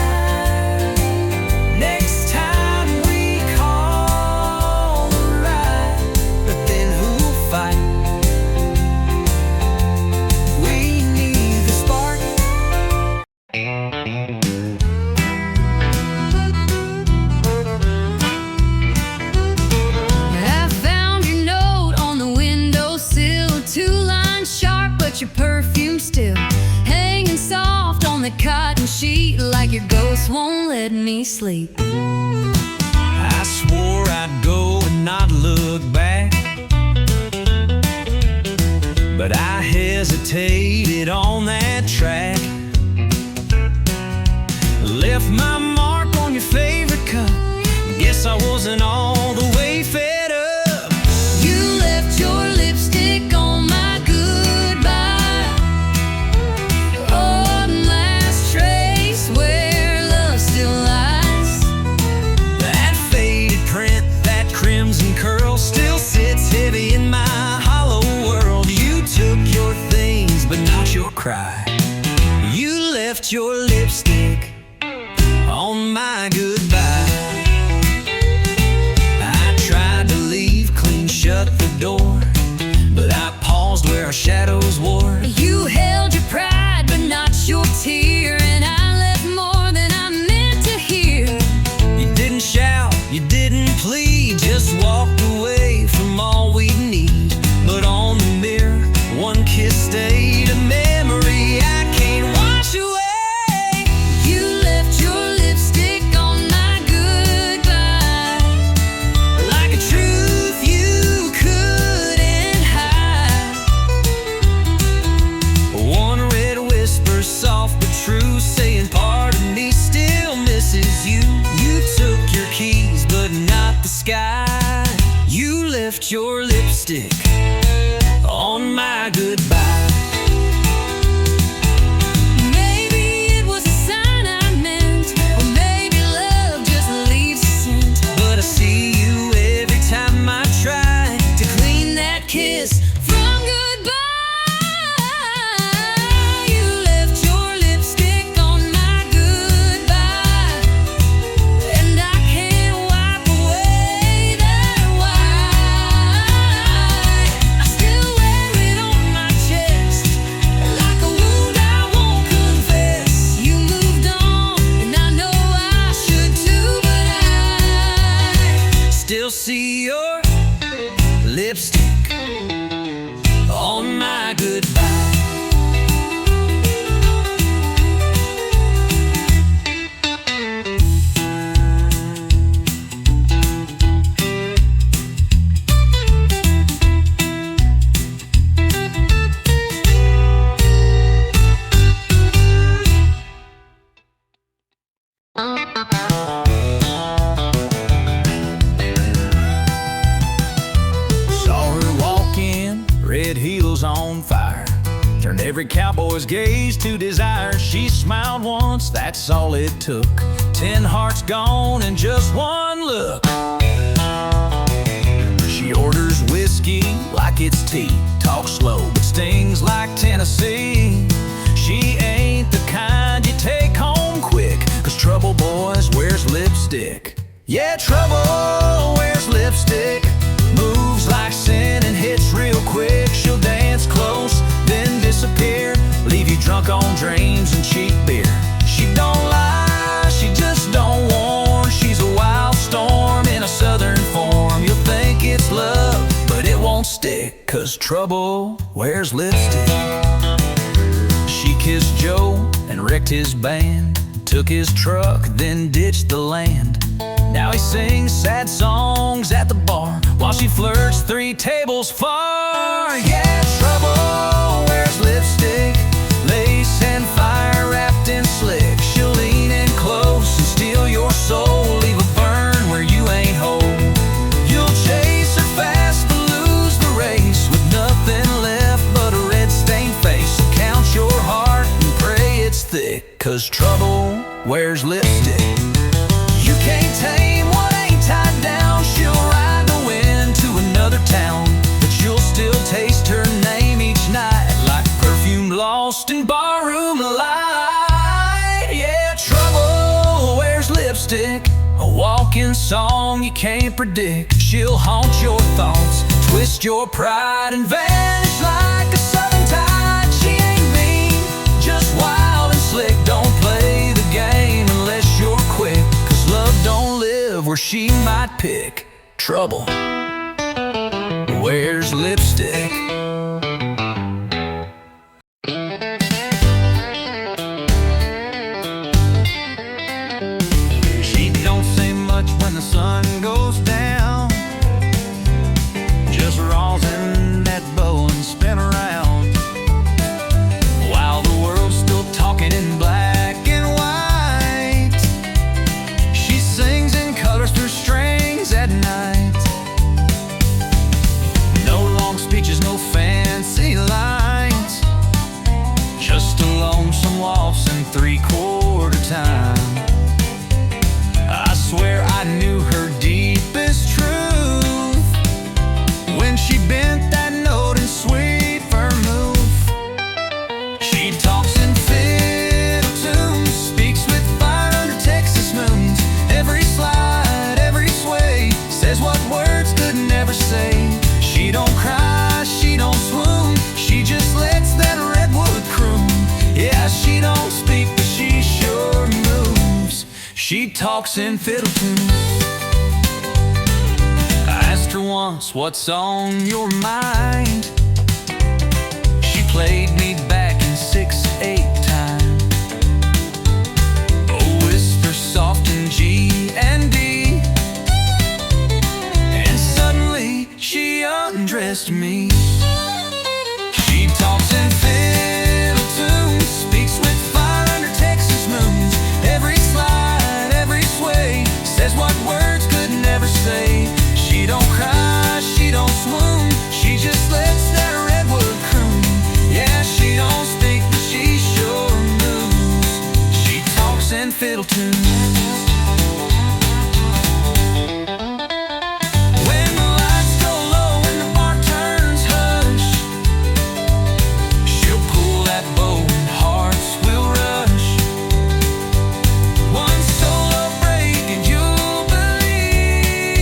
Next time we call a ride, but then who'll fight? We need the spark. I found your note on the windowsill, 2 lines sharp, but your perfume still hanging soft on the cotton sheet, like your ghost won't let me sleep. I swore I'd go and not look back, but I hesitated on that track. Left my mark on your favorite cup. Guess I wasn't all the way fed up. You left your lipstick on my goodbye, one last trace where love still lies. That faded print, that crimson curl, still sits heavy in my hollow world. You took your things, but not your cry. You left your lipstick on my goodbye. I tried to leave, clean shut the door, but I paused where our shadows wore. You held your pride, but not your tear, and I left more than I meant to hear. You didn't shout, you didn't plead, just walked away from all we need. But on the mirror, one kiss stayed, a memory I can't wash away. You left your lipstick on my goodbye, Like a truth you couldn't hide. One red whisper, soft but true, saying part of me still misses you. You took your keys, but not the sky. You left your lipstick on my goodbye. maybe it was a sign I meant, or maybe love just leaves a scent. But I see you every time I try To clean that kiss from goodbye, you left your lipstick on my goodbye, and I can't wipe away that white. I still wear it on my chest, like a wound I won't confess. You moved on, and I know I should too, but I still see your lipstick on my goodbye. Every cowboy's gaze to desire. She smiled once, that's all it took. 10 hearts gone in just one look. She orders tea. Talks slow but stings like Tennessee. She ain't the kind you take home quick, 'cause trouble boys wears lipstick. Yeah, trouble wears lipstick. Moves like sin and hits real quick. She'll dance close, then disappear, leave you drunk on dreams and cheap beer. She don't lie, she just don't warn. She's a wild storm in a southern form. You'll think it's love, but it won't stick, 'cause trouble wears lipstick. She kissed Joe and wrecked his band, took his truck, then ditched the land. Now he sings sad songs at the bar while she flirts 3 tables far. Yeah, trouble wears lipstick, lace and fire wrapped in slick. She'll lean in close and steal your soul, leave a burn where you ain't whole. You'll chase her fast but lose the race, with nothing left but a red-stained face. So count your heart and pray it's thick, 'cause trouble wears lipstick. You can't tame what ain't tied down. She'll ride the wind to another town, but you'll still taste her name each night, like perfume lost in barroom light. Yeah, trouble wears lipstick, a walking song you can't predict. She'll haunt your thoughts, twist your pride, and vanish like a southern tide. She ain't mean, just wild and slick. Don't play the game unless you're quick, 'cause love don't live where she might pick. Trouble wears lipstick. She don't say much when the sun goes down, just rosin that bow and spin around, while the world's still talking in black and white. She sings in colors through strings at night. No long speeches, no fancy lines, just a lonesome waltz in 3/4 time. I swear I knew her deepest truth when she bent that note in sweet vermouth. She talks in fiddle tunes, speaks with fire under Texas moons. Every slide, every sway, says what words could never say. She don't cry, she don't swoon, she just lets that redwood croon. Yeah, she don't speak, but she sure moves. She talks in fiddle tunes. I asked her once, what's on your mind? She played me back in 6/8 time. A whisper soft in G and D, and suddenly she undressed me. She talks in fiddle tunes, speaks with fire under Texas moons. Every slide, every sway, says what words could never say. She don't cry, she don't swoon, she just lets that redwood croon. Yeah, she don't speak, but she sure moves. She talks in fiddle tunes. When the lights go low and the bar turns hush, she'll pull that bow and hearts will rush. One solo break and you'll believe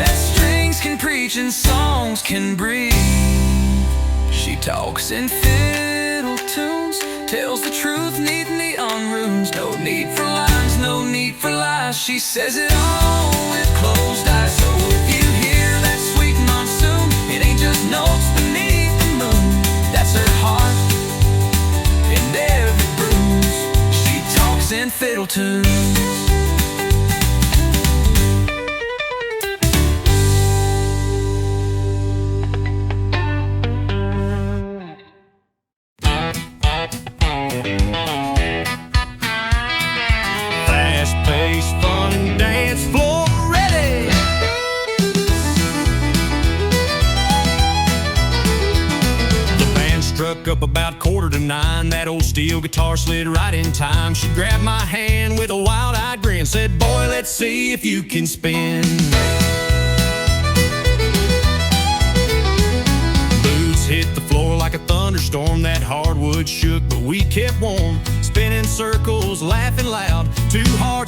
that strings can preach and songs can breathe. She talks in fiddle tunes, tells the truth, need neon runes. No need for lines, no need for lies. She says it all with closed eyes. So if you hear that sweet monsoon, it ain't just notes beneath the moon. That's her heart and every bruise. She talks in fiddle tunes. Fast-paced fun and dance floor ready. The band struck up about 8:45. That old steel guitar slid right in time. She grabbed my hand with a wild-eyed grin, said, boy, let's see if you can spin.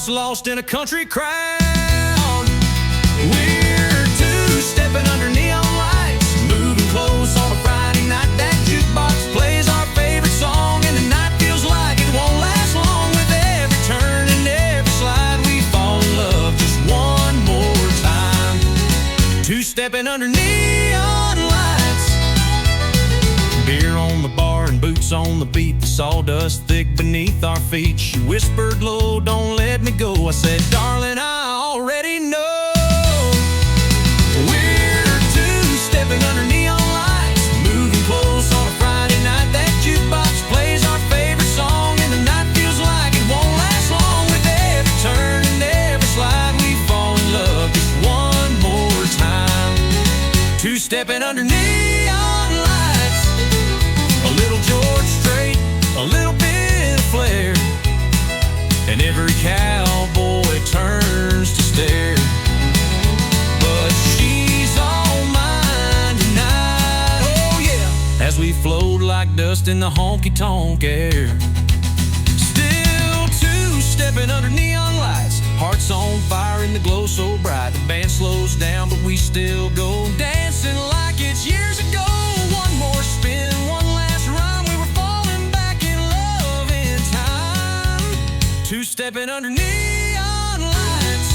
hearts lost in a country crowd. We're two-stepping under neon lights, moving close on a Friday night. That jukebox plays our favorite song, and the night feels like it won't last long. With every turn and every slide, we fall in love just one more time. Two-stepping under neon lights, beer on the bar and boots on the beat, the sawdust thick beneath our feet. She whispered low, don't let me go. I said, darling, I already know. We're two-stepping under neon lights, moving close on a Friday night. That jukebox plays our favorite song, and the night feels like it won't last long. With every turn and every slide, we fall in love just one more time. Two-stepping under neon lights, a little George Strait, a little bit of flair, and every cowboy turns to stare. But she's all mine tonight, oh yeah, as we float like dust in the honky-tonk air. Still two-stepping under neon lights, hearts on fire in the glow so bright. The band slows down, but we still go dancing like it's years ago. One more spin, one last run, we were falling back in love in time. Two-stepping under neon lights.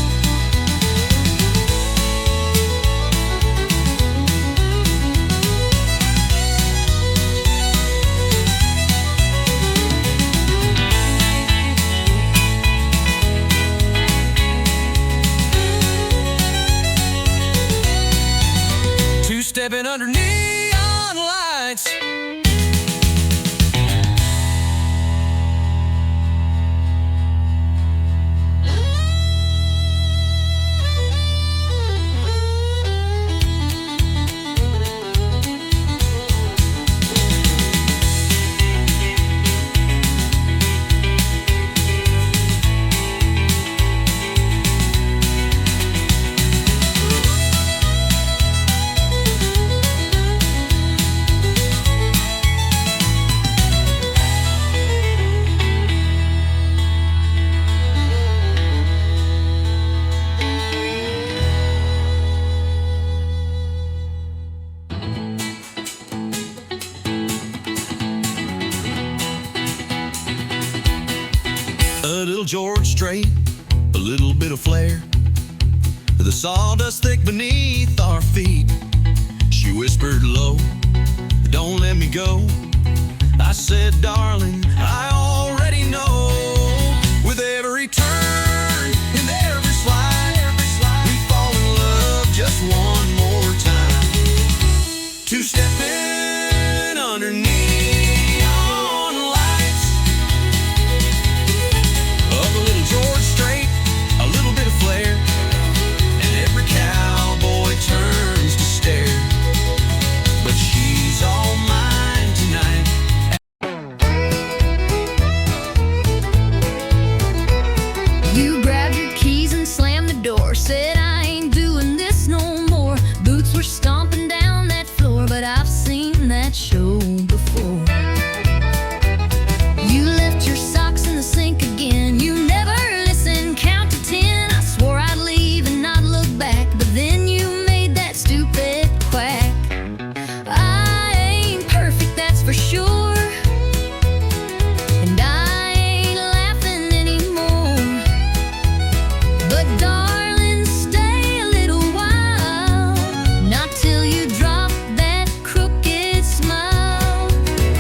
Two-stepping under neon lights. A little George Strait, a little bit of flair, the sawdust thick beneath our feet. She whispered low, don't let me go. I said, darling, I already know. With every turn and every slide, we fall in love just one more time. Two-stepping underneath George Strait, a little bit of flair, and every cowboy turns to stare. But she's all mine tonight. You grabbed your keys and slammed the door, said I ain't doing this no more. Boots were stomping down that floor, but I've seen that show before. You left your socks in the sink again. You never listened, count to 10. I swore I'd leave and not look back, but then you made that stupid quack. I ain't perfect, that's for sure, and I ain't laughing anymore. But darling, stay a little while, not till you drop that crooked smile.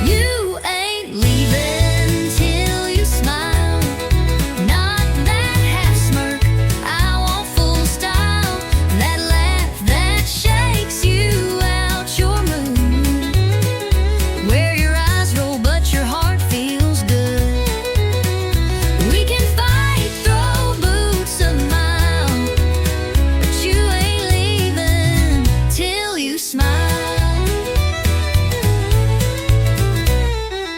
You ain't leaving till you smile, not that half smirk, I want full style. That laugh that shakes you out your mood, where your eyes roll but your heart feels good. We can fight, throw boots a mile, but you ain't leaving till you smile.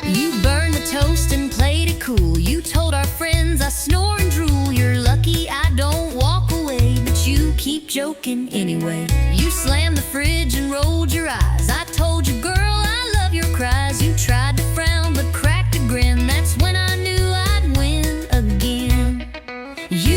You burned the toast and played it cool. You told our friends I snore and drool. You're lucky I don't walk away, but you keep joking anyway. You slammed the fridge and rolled your eyes. I told you, girl, I love your cries. You tried to frown but cracked a grin. That's when I knew I'd win again. You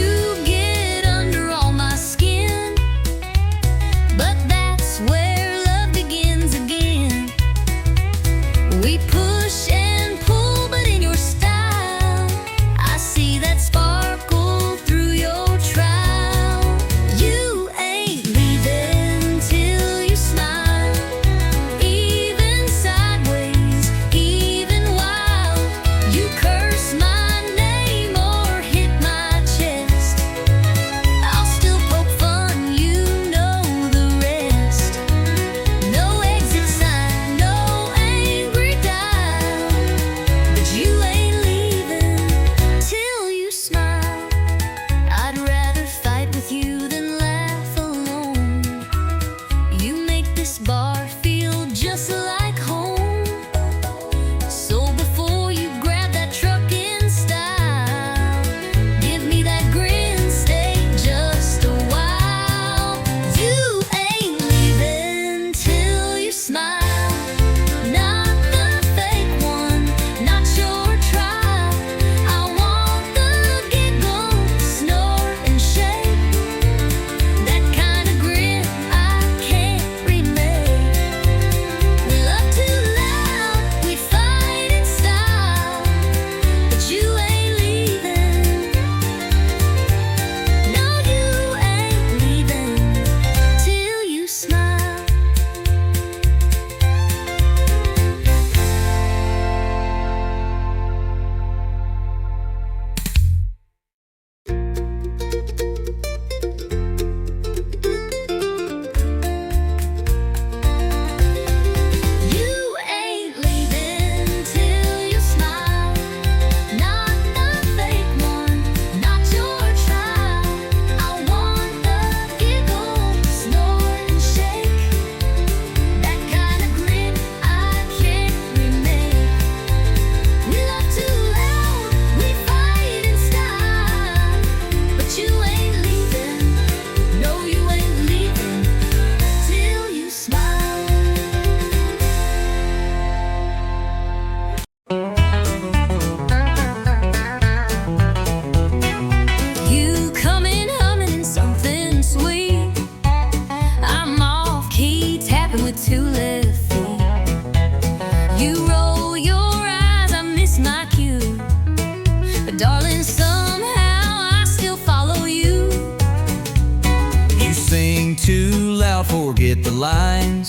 too loud, forget the lines.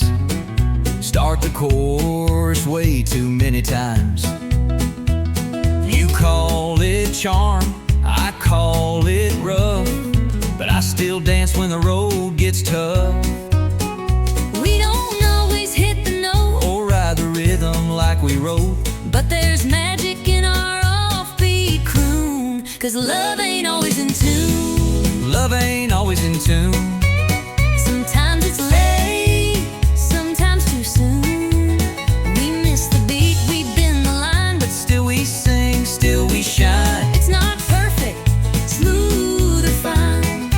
Start the chorus way too many times. You call it charm, I call it rough, but I still dance when the road gets tough. We don't always hit the note or ride the rhythm like we wrote, but there's magic in our offbeat croon. 'Cause love ain't always in tune. Love ain't always in tune. Sometimes it's late, sometimes too soon. We miss the beat, we bend the line, but Still we sing, still we shine. it's not perfect, smooth or fine.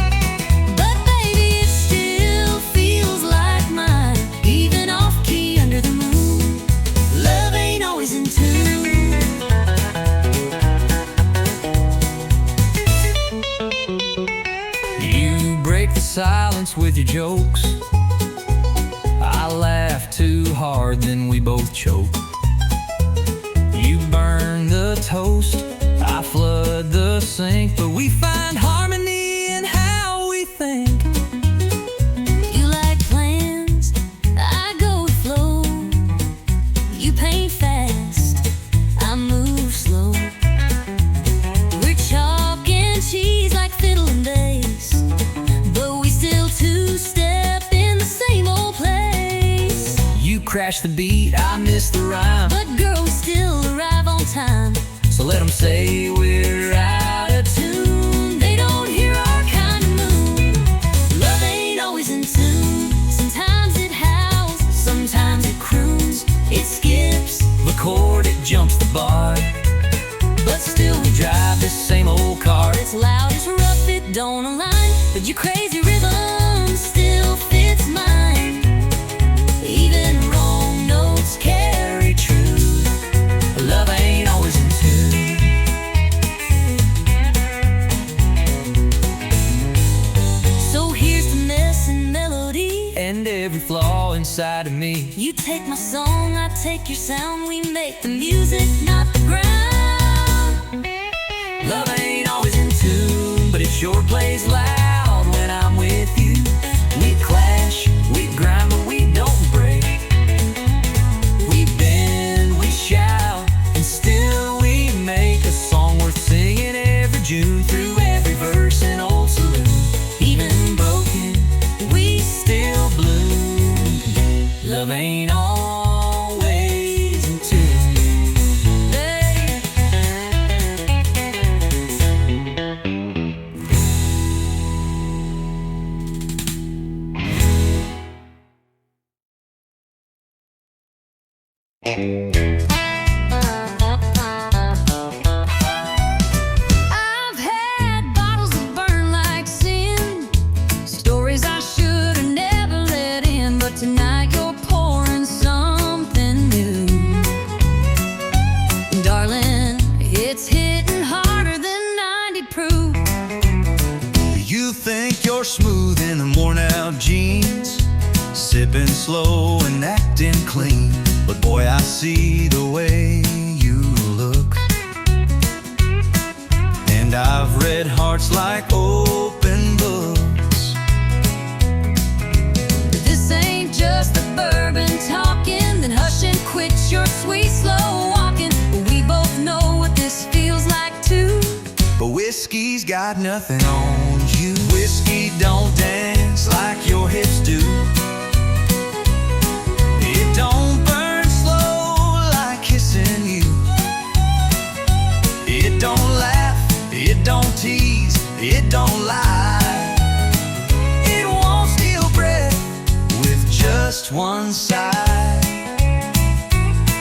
But baby, it still feels like mine, even off key under the moon. Love ain't always in tune. You break the silence with your jokes. I laugh too hard, then we both choke. You burn the toast, I flood the sink, but we find harmony in how we think. You like plans, I go with flow. You paint fast, I move slow. We're chalk and cheese like fiddle and bass, but we still two-step in the same old place. You crash the beat, I miss the rhyme, But girl, we still arrive on time. so let 'em say we're out of tune. They don't hear our kind of moon. Love ain't always in tune. Sometimes it howls, sometimes it croons. It skips, The chord, it jumps the bar, but still we drive this same old car. It's loud, it's rough, it don't align, but your crazy rhythm still fits mine. Even wrong notes carry truth. Love ain't always in tune. So here's the mess and melody. And every flaw inside of me. You take my song, I take your sound. We make the music, not the ground. Love ain't always in tune, but it sure plays loud when I'm with you. We clash, we grind, but we don't break. We bend, we shout, and still we make a song worth singing every June. Through every verse and old saloon, even broken, we still bloom. Love ain't always in tune. I've had bottles that burn like sin, stories I should have never let in, but tonight you're pouring something new. Darling, it's hitting harder than 90 proof. You think you're smooth in the worn out jeans, sipping slow and acting clean, but boy, I see the way you look. And I've read hearts like open books. If this ain't just the bourbon talking, then hush and quit your sweet slow walking. We both know what this feels like too. But whiskey's got nothing on you. Whiskey don't dance like your hips do. It don't burn slow like kissing you. It don't laugh, it don't tease, it don't lie. It won't steal breath with just one sigh.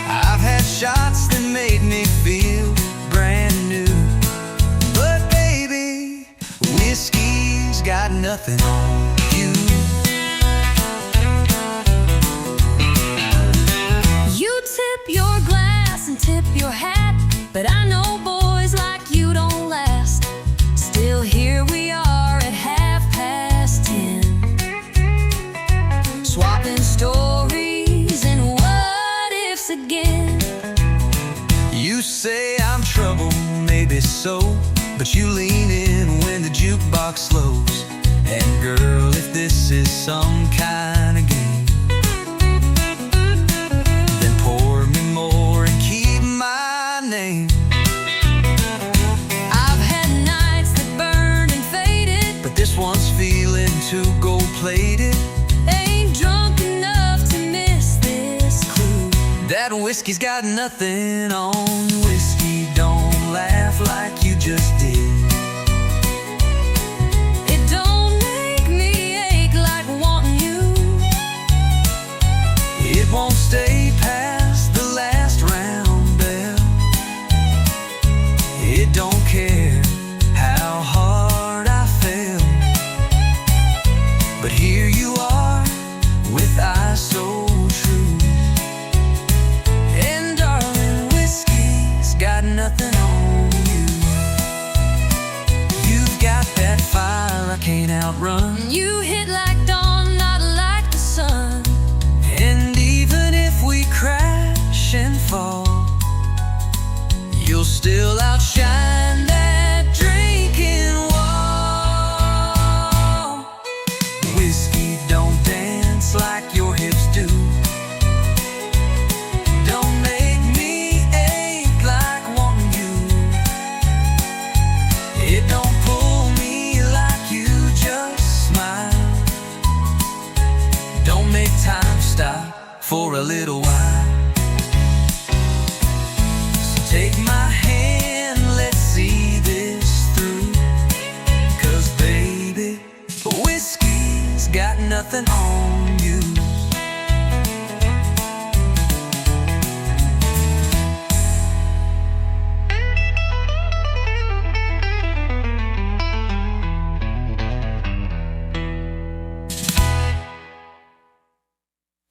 I've had shots that made me feel brand new, but baby, whiskey's got nothing on you. You tip your glass and tip your hat, but I know boys like you don't last. Still here we are at 10:30, swapping stories and what ifs again. You say I'm trouble, maybe so, but you lean in when the jukebox slows. And girl, if this is some kind of game. Then pour me more and keep my name. I've had nights that burned and faded, But this one's feeling too gold-plated. ain't drunk enough to miss this clue. That whiskey's got nothing on. Whiskey don't laugh like you just did. It don't make me ache like wanting you. It won't stay past the last round bell. It don't care how hard I fell. But here you are with eyes so true. And darling, whiskey's got nothing on you. You've got that fire I can't outrun. You hit like dawn, not like the sun. And even if we crash and fall, you'll still outshine that drinking wall. Whiskey don't dance like your hips do. Don't make me ache like wanting you. It don't pull me like you just smile. Don't make time stop for a little while. So take my hand, let's see this through. 'Cause baby, whiskey's got nothing on